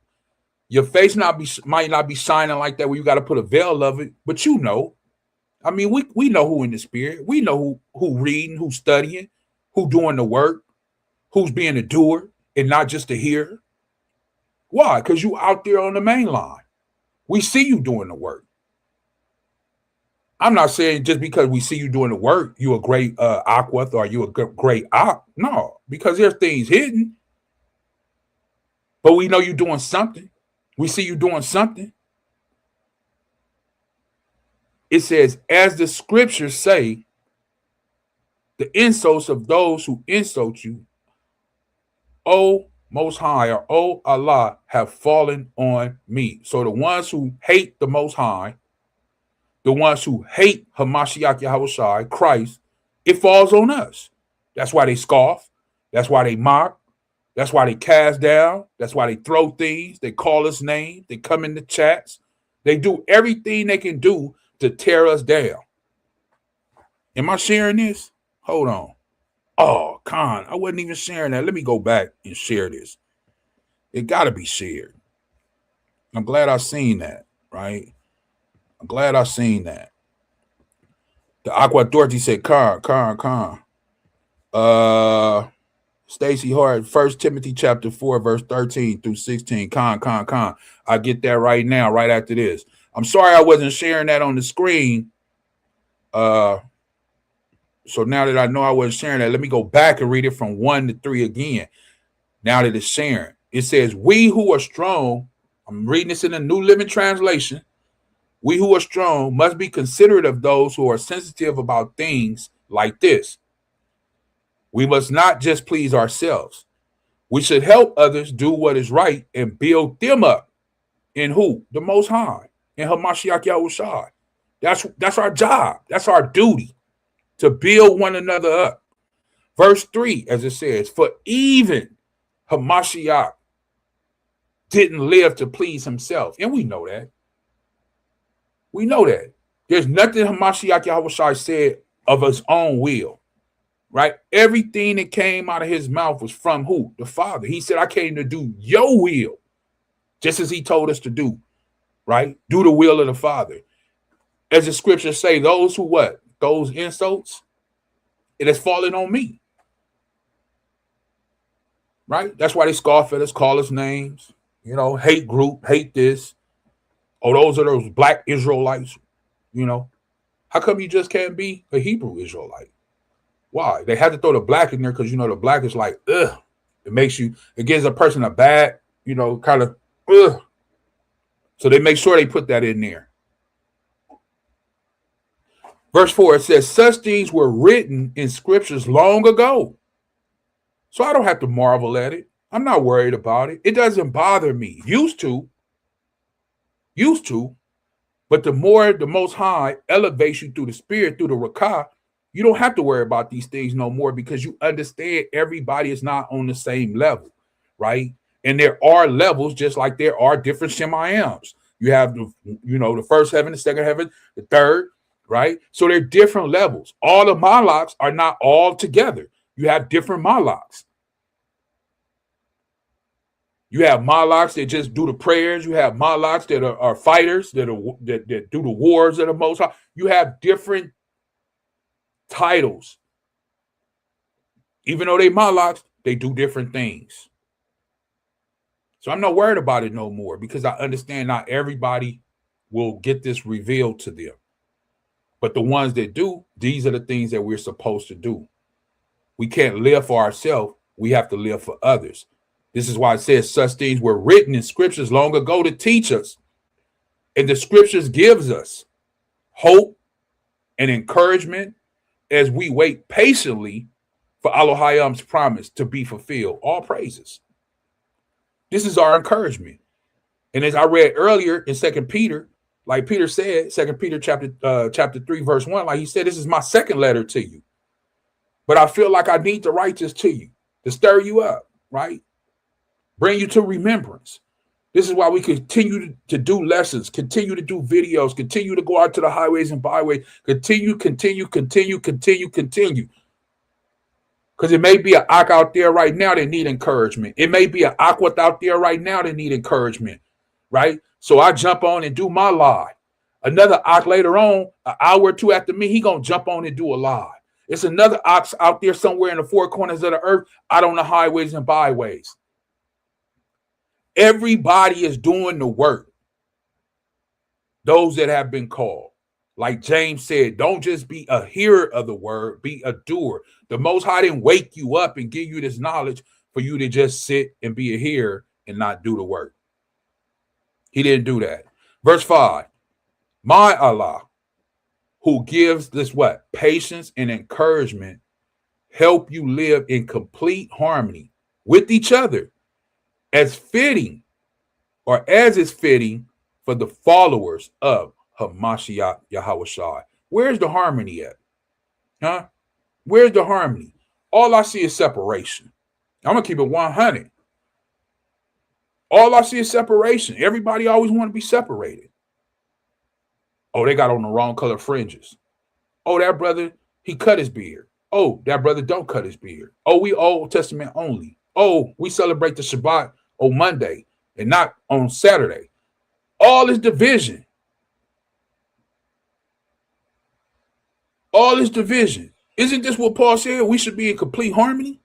your face might not be shining like that where you got to put a veil of it, but you know. I mean, we know who in the spirit. We know who reading, who's studying, who doing the work, who's being a doer and not just a hearer. Why? Because you out there on the main line. We see you doing the work. I'm not saying just because we see you doing the work, you a great Ahchwathyam or you a great Ak. No, because there's things hidden. But we know you're doing something. We see you doing something. It says, as the scriptures say, the insults of those who insult you, O Most High, or O Allah, have fallen on me. So the ones who hate the Most High, the ones who hate Hamashiach Yahawashi, Christ, it falls on us. That's why they scoff. That's why they mock. That's why they cast down. That's why they throw things. They call us names. They come in the chats. They do everything they can do to tear us down. Am I sharing this? Hold on. Oh, Khan, I wasn't even sharing that. Let me go back and share this. It got to be shared. I'm glad I seen that, right? I'm glad I seen that. The Ahchwathyam said, Khan. Stacy Hart, 1 Timothy chapter 4, verse 13 through 16. Khan. I get that right now, right after this. I'm sorry I wasn't sharing that on the screen. So now that I know I wasn't sharing that, let me go back and read it from 1 to 3 again. Now that it's sharing. It says, we who are strong, I'm reading this in the New Living Translation. We who are strong must be considerate of those who are sensitive about things like this. We must not just please ourselves. We should help others do what is right and build them up in who? The Most High, in Hamashiach Yahawashi. That's our job. That's our duty, to build one another up. Verse 3, as it says, for even Hamashiach didn't live to please himself. And we know that. We know that. There's nothing Hamashiach Yahawashi said of his own will. Right? Everything that came out of his mouth was from who? The Father. He said, I came to do your will, just as he told us to do, right? Do the will of the Father. As the scriptures say, those who what? Those insults, it has fallen on me. Right? That's why they scoff at us, call us names, hate group, hate this. Oh, those are those black Israelites, How come you just can't be a Hebrew Israelite? Why? They had to throw the black in there because, the black is like, ugh. It gives a person a bad, kind of, ugh. So they make sure they put that in there. Verse 4, it says, such things were written in scriptures long ago. So I don't have to marvel at it. I'm not worried about it. It doesn't bother me. Used to. But the more the Most High elevates you through the Spirit, through the Rakah, you don't have to worry about these things no more because you understand everybody is not on the same level, right? And there are levels just like there are different Shemayams. You have the first heaven, the second heaven, the third, right? So they're different levels. All the Malaks are not all together. You have different Malaks. You have Malaks that just do the prayers. You have Malaks that are fighters that do the wars of the Most High. You have different titles. Even though they Malaks, they do different things. So I'm not worried about it no more because I understand not everybody will get this revealed to them. But the ones that do, these are the things that we're supposed to do. We can't live for ourselves. We have to live for others. This is why it says such things were written in scriptures long ago to teach us. And the scriptures gives us hope and encouragement as we wait patiently for Elohim's promise to be fulfilled. All praises. This is our encouragement. And as I read earlier in 2 Peter, like Peter said, 2 Peter chapter 3, verse 1, like he said, this is my second letter to you. But I feel like I need to write this to you to stir you up, right? Bring you to remembrance. This is why we continue to do lessons, continue to do videos, continue to go out to the highways and byways, continue. Because it may be an Ak out there right now that need encouragement. It may be an Ahchwathyam out there right now that need encouragement, right? So I jump on and do my live. Another Ak later on, an hour or two after me, he going to jump on and do a live. It's another Ox out there somewhere in the four corners of the earth, out on the highways and byways. Everybody is doing the work. Those that have been called. Like James said, don't just be a hearer of the word, be a doer. The Most High didn't wake you up and give you this knowledge for you to just sit and be a hearer and not do the work. He didn't do that. Verse 5, my Allah, who gives this what? Patience and encouragement, help you live in complete harmony with each other as is fitting for the followers of Hamashiach Yahawah. Where's the harmony at? Huh? Where's the harmony? All I see is separation. I'm going to keep it 100. All I see is separation. Everybody always want to be separated. Oh, they got on the wrong color fringes. Oh, that brother, he cut his beard. Oh, that brother don't cut his beard. Oh, we Old Testament only. Oh, we celebrate the Shabbat on Monday and not on Saturday. All this division. All this division. Isn't this what Paul said? We should be in complete harmony.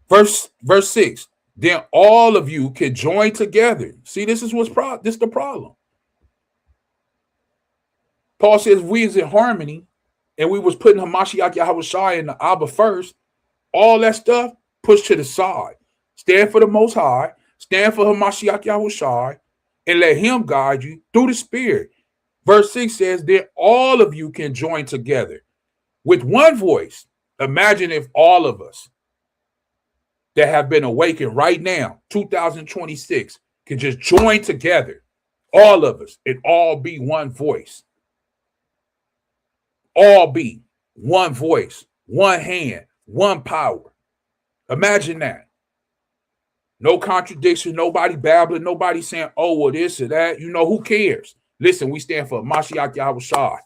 Verse 6. Then all of you can join together. See, this is the problem. Paul says we is in harmony and we was putting Hamashiach Yahawah in the Abba first. All that stuff pushed to the side. Stand for the Most High. Stand for Hamashiach Yahawah and let him guide you through the Spirit. Verse 6 says that all of you can join together with one voice. Imagine if all of us that have been awakened right now, 2026, can just join together, all of us, and all be one voice. All be one voice, one hand, one power. Imagine that. No contradiction, nobody babbling, nobody saying, oh, well, this or that. Who cares? Listen, we stand for Mashiach Yahawah.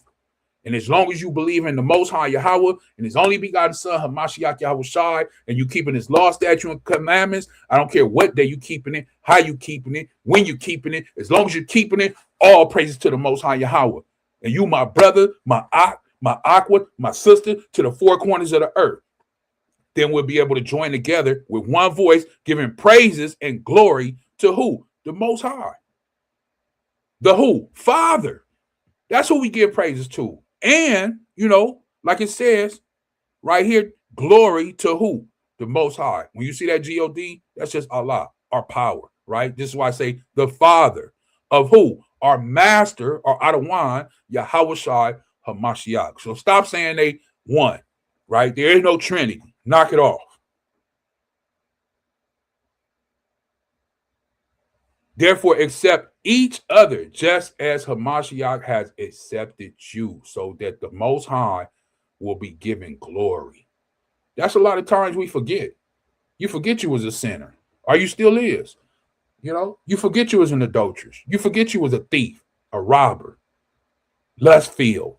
And as long as you believe in the Most High Yahweh and his only begotten Son, Hamashiach Yahawah, and you keeping his law, statute, and commandments, I don't care what day you keeping it, how you keeping it, when you keeping it, as long as you're keeping it, all praises to the Most High Yahweh. And you, my brother, my Ahchwathyam, my sister, to the four corners of the earth. Then we'll be able to join together with one voice, giving praises and glory to who? The Most High. The who? Father. That's who we give praises to. And, like it says right here, glory to who? the Most High. When you see that G-O-D, that's just Allah, our power, right? This is why I say the Father of who? Our Master, or Adawan, YAHAWAH, HaMashiach. So stop saying they one, right? There is no Trinity. Knock it off. Therefore, accept each other just as Hamashiach has accepted you, so that the Most High will be given glory. That's a lot of times we forget. You forget you was a sinner, or you still is. You know, you forget you was an adulteress. You forget you was a thief, a robber, lust-filled.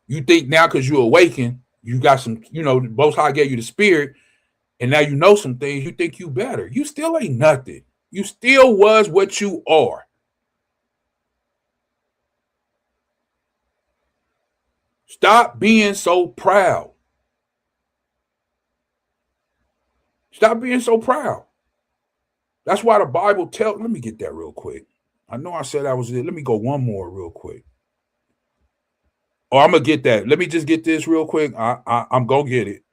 You think now because you awaken, you got some, you know, the Most High gave you the spirit, and now you know some things, you think you better. You still ain't nothing. You still was what you are. Stop being so proud. Stop being so proud. That's why the Bible tells, let me get that real quick. I know I said that was it. Let me go one more real quick. Oh, I'm going to get that. Let me just get this real quick. I'm going to get it.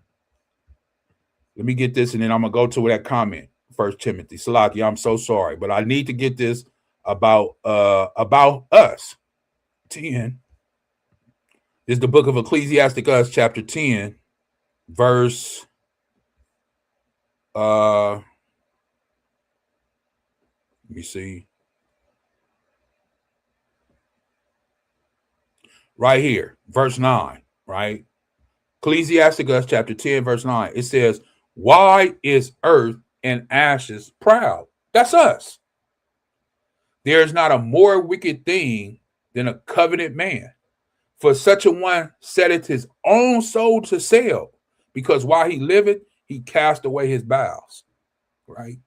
Let me get this, and then I'm going to go to that comment. 1 Timothy. Salaki, I'm so sorry, but I need to get this about us. 10. This is the book of Ecclesiasticus, chapter 10, verse let me see. Right here, verse 9, right? Ecclesiasticus chapter 10, verse 9. It says, why is earth and ashes proud? That's us. There is not a more wicked thing than a covenant man. For such a one setteth his own soul to sell, because while he liveth, he cast away his bowels. Right?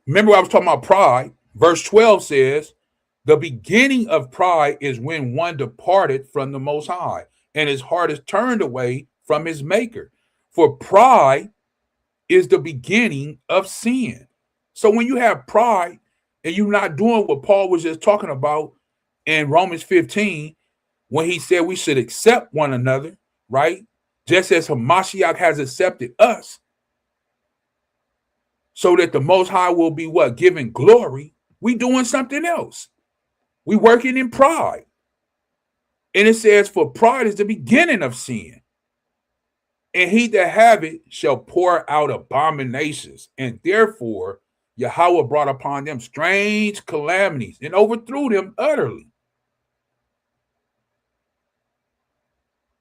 Remember, I was talking about pride. Verse 12 says, the beginning of pride is when one departed from the Most High, and his heart is turned away from his maker. For pride is the beginning of sin. So when you have pride and you're not doing what Paul was just talking about in Romans 15, when he said we should accept one another, right? Just as Hamashiach has accepted us, so that the Most High will be what? Given glory. We doing something else. We working in pride. And it says, for pride is the beginning of sin. And he that have it shall pour out abominations. And therefore, Yahweh brought upon them strange calamities and overthrew them utterly.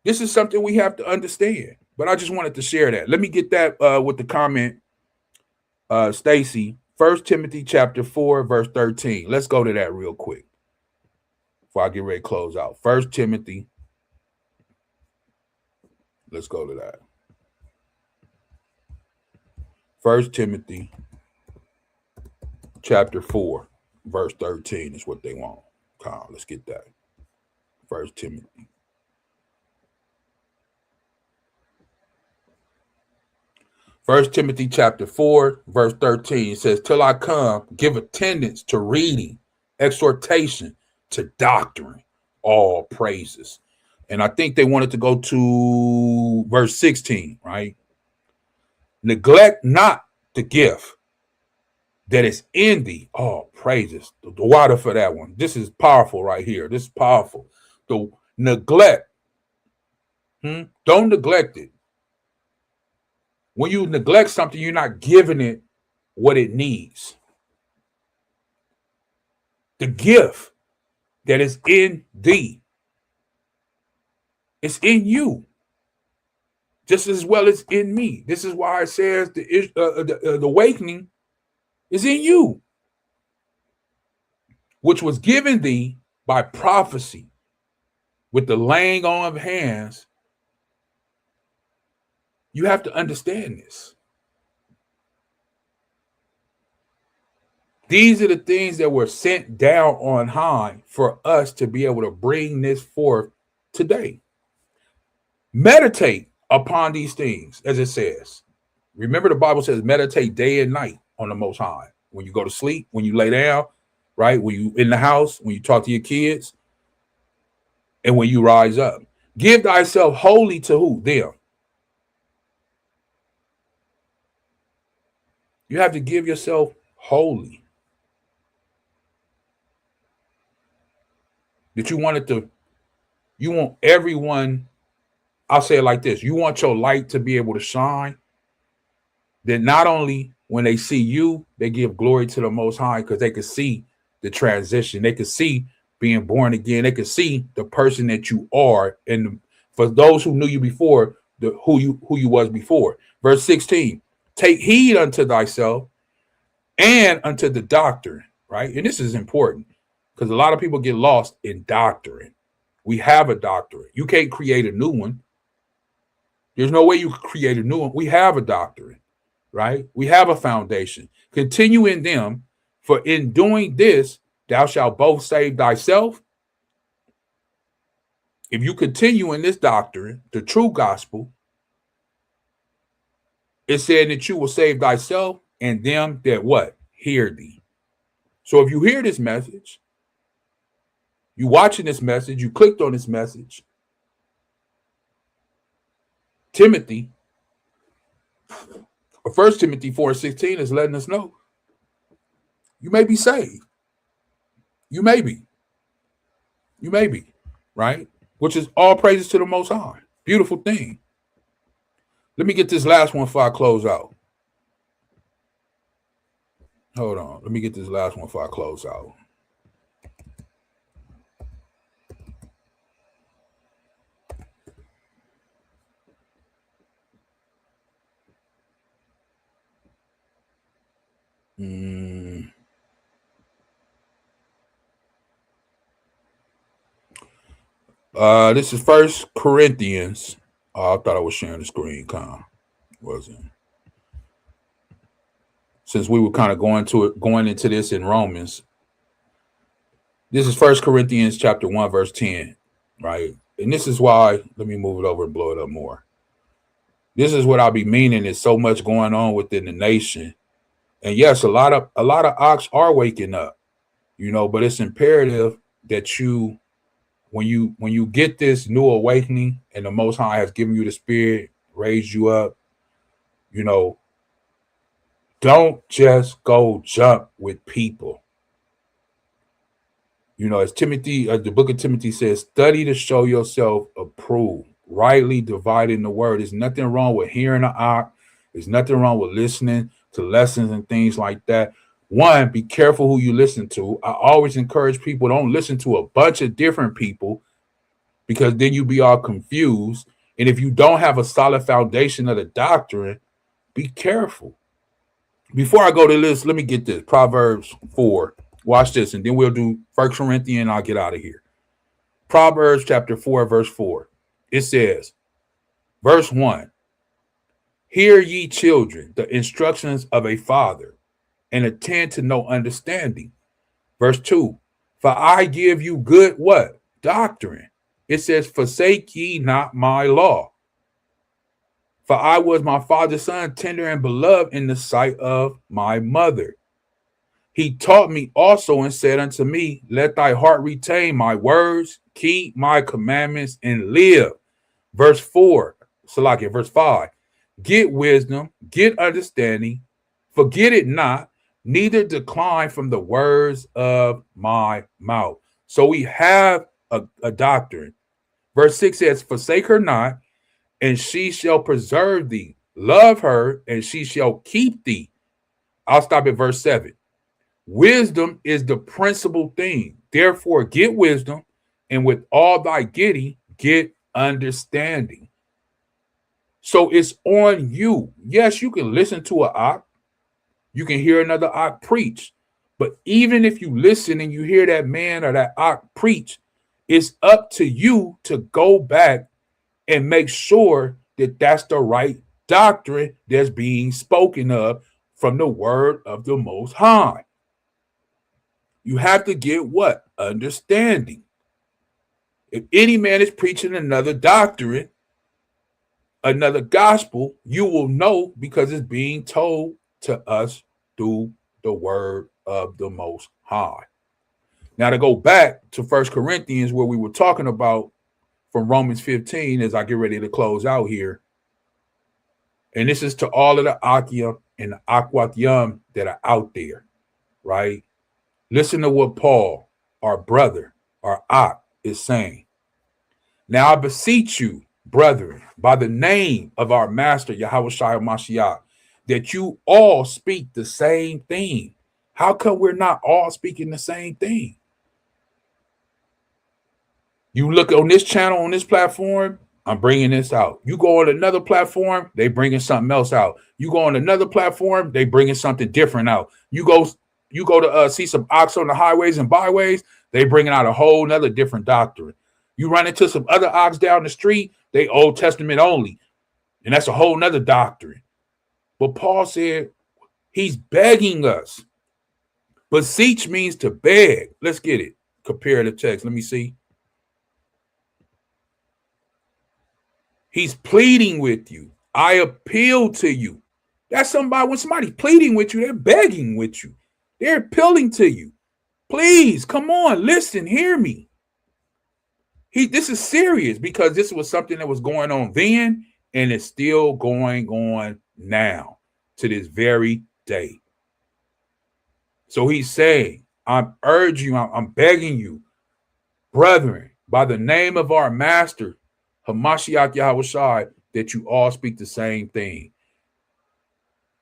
This is something we have to understand. But I just wanted to share that. Let me get that with the comment, Stacy. 1 Timothy chapter 4, verse 13. Let's go to that real quick before I get ready to close out. 1 Timothy. Let's go to that. 1 Timothy chapter 4, verse 13 is what they want. Kyle, let's get that. 1 Timothy. 1 Timothy chapter 4, verse 13, it says, till I come, give attendance to reading, exhortation, to doctrine, all praises. And I think they wanted to go to verse 16, right? Neglect not the gift that is in thee. Oh, praises. The water for that one. This is powerful right here. This is powerful. The neglect. Don't neglect it. When you neglect something, you're not giving it what it needs. The gift that is in thee, it's in you, just as well as in me. This is why it says the awakening is in you, which was given thee by prophecy with the laying on of hands. You have to understand this. These are the things that were sent down on high for us to be able to bring this forth today. Meditate upon these things, as it says. Remember, the Bible says meditate day and night on the Most High. When you go to sleep, when you lay down, right? When you in the house, when you talk to your kids, and when you rise up. Give thyself wholly to who? Them. You have to give yourself wholly. That you want everyone, I'll say it like this. You want your light to be able to shine. That not only when they see you, they give glory to the Most High because they can see the transition. They can see being born again. They can see the person that you are. And for those who knew you before, who you was before. Verse 16, take heed unto thyself and unto the doctrine, right? And this is important because a lot of people get lost in doctrine. We have a doctrine. You can't create a new one. There's no way you can create a new one. We have a doctrine, right? We have a foundation. Continue in them, for in doing this, thou shalt both save thyself. If you continue in this doctrine, the true gospel, it's saying that you will save thyself and them that what? Hear thee. So if you hear this message, you watching this message, you clicked on this message, Timothy, 1 Timothy 4:16 is letting us know you may be saved. You may be. You may be, right? Which is all praises to the Most High. Beautiful thing. Let me get this last one before I close out. Hold on. Let me get this last one before I close out. This is 1 Corinthians. I thought I was sharing the screen. Wasn't. Since we were kind of going into this in Romans. This is 1 Corinthians chapter 1, verse 10, right? And this is why, let me move it over and blow it up more. This is what I'll be meaning. There's so much going on within the nation. And yes, a lot of ox are waking up, but it's imperative that you, when you get this new awakening and the Most High has given you the Spirit, raised you up, don't just go jump with people. As Timothy, the book of Timothy says, study to show yourself approved, rightly dividing the word. There's nothing wrong with hearing an ox. There's nothing wrong with listening to lessons and things like that. One, be careful who you listen to. I always encourage people, don't listen to a bunch of different people because then you be all confused. And if you don't have a solid foundation of the doctrine, be careful. Before I go to this, let me get this. Proverbs 4. Watch this, and then we'll do 1 Corinthians, and I'll get out of here. Proverbs chapter 4, verse 4. It says, verse 1, hear ye children, the instructions of a father, and attend to no understanding. Verse 2, for I give you good what? Doctrine. It says, forsake ye not my law. For I was my father's son, tender and beloved in the sight of my mother. He taught me also and said unto me, let thy heart retain my words, keep my commandments, and live. Verse 4, Salakia, verse 5, get wisdom, get understanding, forget it not, neither decline from the words of my mouth. So we have a doctrine. Verse 6 says, forsake her not, and she shall preserve thee. Love her, and she shall keep thee. I'll stop at verse 7. Wisdom is the principal thing. Therefore, get wisdom, and with all thy getting, get understanding. So it's on you. Yes, you can listen to an ox. You can hear another ox preach. But even if you listen and you hear that man or that ox preach, it's up to you to go back and make sure that that's the right doctrine that's being spoken of from the word of the Most High. You have to get what? Understanding. If any man is preaching another doctrine, another gospel, you will know because it's being told to us through the word of the Most High. Now to go back to 1 Corinthians where we were talking about from Romans 15 as I get ready to close out here. And this is to all of the Ahchyam and the Ahchwathyam that are out there, right? Listen to what Paul, our brother, our Ach, is saying. Now I beseech you, brethren, by the name of our master, YAHAWAH Mashiach, that you all speak the same thing. How come we're not all speaking the same thing? You look on this channel, on this platform, I'm bringing this out. You go on another platform, they bringing something else out. You go on another platform, they bringing something different out. You go to see some ox on the highways and byways, they bringing out a whole nother different doctrine. You run into some other ox down the street, they Old Testament only, and that's a whole nother doctrine. But Paul said he's begging us. Beseech means to beg. Let's get it. Compare the text. Let me see. He's pleading with you. I appeal to you. That's somebody, when somebody's pleading with you, they're begging with you. They're appealing to you. Please, come on, listen, hear me. This is serious because this was something that was going on then, and it's still going on now to this very day. So he's saying, I'm urging you, I'm begging you, brethren, by the name of our master, Hamashiach Yahawashi, that you all speak the same thing.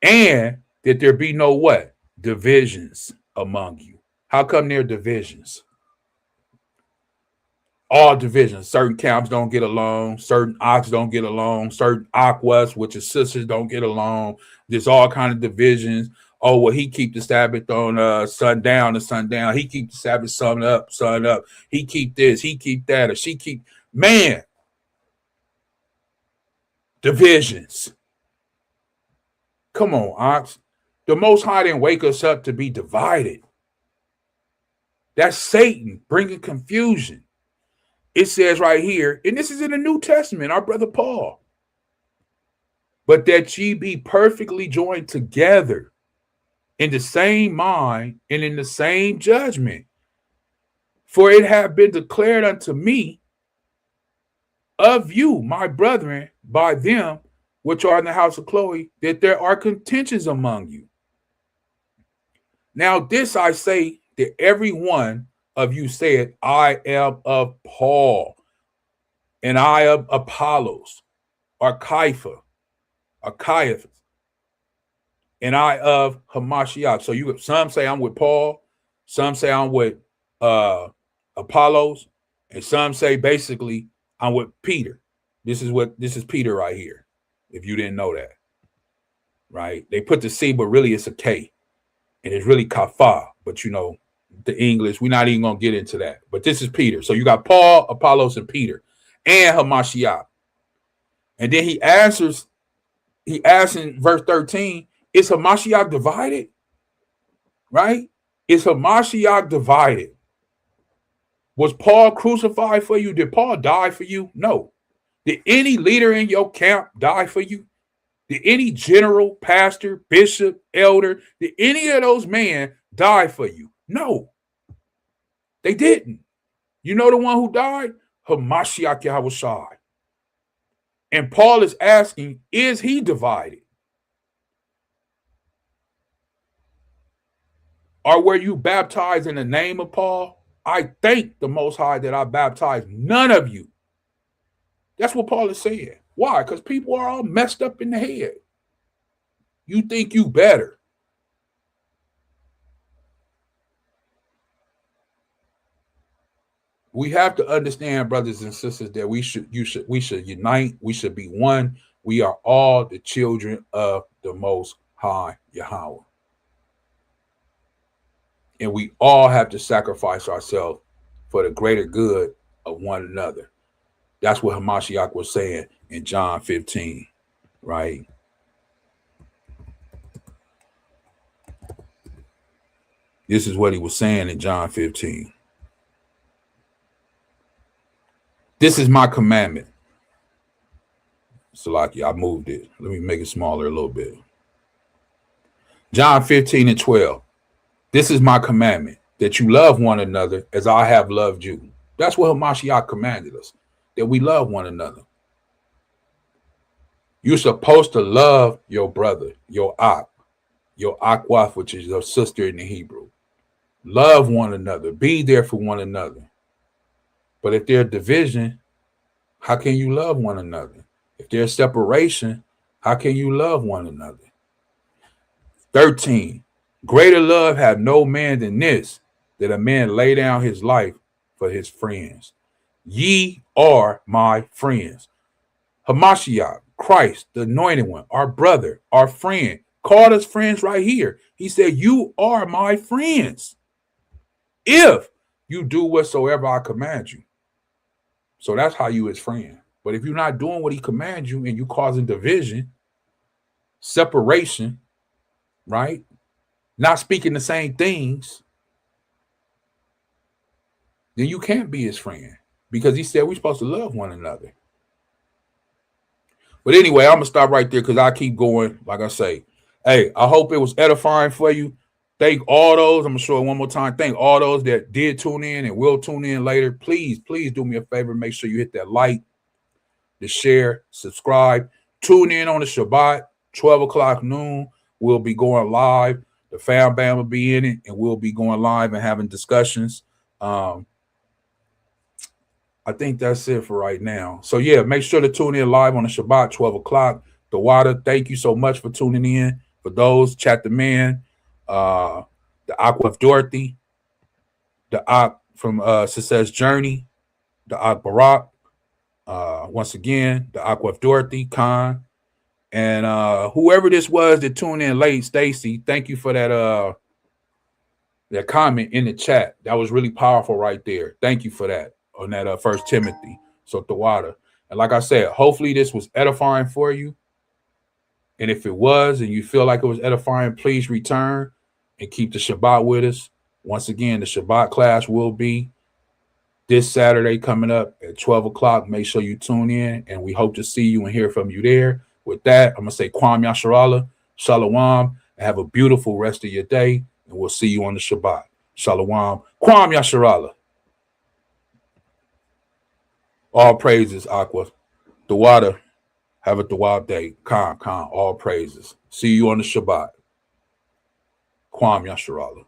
And that there be no what? Divisions among you. How come there are divisions? All divisions. Certain camps don't get along. Certain ox don't get along. Certain aquas, which is sisters, don't get along. There's all kind of divisions. Oh, well, he keep the Sabbath on sundown to sundown. He keep the Sabbath sun up. He keep this. He keep that. Or she keep. Man. Divisions. Come on, ox. The Most High didn't wake us up to be divided. That's Satan bringing confusion. It says right here, and this is in the New Testament, our brother Paul, but that ye be perfectly joined together in the same mind and in the same judgment. For it hath been declared unto me of you, my brethren, by them which are in the house of Chloe, that there are contentions among you. Now this I say, that every one of you said, I am of Paul, and I of Apollos, or Caiaphas, and I of Hamashiach. So some say I'm with Paul, some say I'm with Apollos, and some say basically I'm with Peter. This is Peter right here, if you didn't know that. Right? They put the C, but really it's a K. And it's really Kapha, but you know, the English, we're not even going to get into that. But this is Peter. So you got Paul, Apollos, and Peter, and Hamashiach. And then he asks in verse 13, is Hamashiach divided? Right? Is Hamashiach divided? Was Paul crucified for you? Did Paul die for you? No. Did any leader in your camp die for you? Did any general, pastor, bishop, elder, did any of those men die for you? No, they didn't. You know the one who died? Hamashiach Yahawashi. And Paul is asking, is he divided? Or were you baptized in the name of Paul? I thank the Most High that I baptized none of you. That's what Paul is saying. Why? Because people are all messed up in the head. You think you better. We have to understand, brothers and sisters, that we should unite. We should be one. We are all the children of the Most High Yahweh. And we all have to sacrifice ourselves for the greater good of one another. That's what Hamashiach was saying in John 15, right? This is what he was saying in John 15. This is my commandment. Salaki, I moved it. Let me make it smaller a little bit. John 15 and 12. This is my commandment, that you love one another as I have loved you. That's what Hamashiach commanded us, that we love one another. You're supposed to love your brother, your Ak, your Ahchwathyam, which is your sister in the Hebrew. Love one another. Be there for one another. But if there's division, how can you love one another? If there's separation, how can you love one another? 13. Greater love have no man than this, that a man lay down his life for his friends. Ye are my friends. Hamashiach, Christ, the anointed one, our brother, our friend, called us friends right here. He said, you are my friends if you do whatsoever I command you. So that's how you his friend. But if you're not doing what he commands you and you causing division, separation, right? Not speaking the same things, then you can't be his friend, because he said we're supposed to love one another. But anyway, I'm going to stop right there because I keep going. Like I say, hey, I hope it was edifying for you. Thank all those. I'm going to show it one more time. Thank all those that did tune in and will tune in later. Please, please do me a favor. Make sure you hit that like, the share, subscribe. Tune in on the Shabbat, 12 o'clock noon. We'll be going live. The fam bam will be in it, and we'll be going live and having discussions. I think that's it for right now. So, yeah, make sure to tune in live on the Shabbat, 12 o'clock. The Water, thank you so much for tuning in. For those, Chat the Man, the Aqua of Dorothy, the Ak from Success Journey, the Ak Barak, once again, the Aqua of Dorothy, Khan, and whoever this was that tuned in late, Stacy, thank you for that comment in the chat. That was really powerful right there. Thank you for that. On that First Timothy, so the water. And like I said, hopefully this was edifying for you. And if it was, and you feel like it was edifying, please return and keep the Shabbat with us. Once again, the Shabbat class will be this Saturday coming up at 12 o'clock. Make sure you tune in, and we hope to see you and hear from you there. With that, I'm going to say Kwam Yasharallah, Shalawam, and have a beautiful rest of your day, and we'll see you on the Shabbat. Shalawam, Kwam Yasharallah. All praises, Aqua. The Water. Have a Dawab day. Khan. All praises. See you on the Shabbat. Kwam Yasharallah.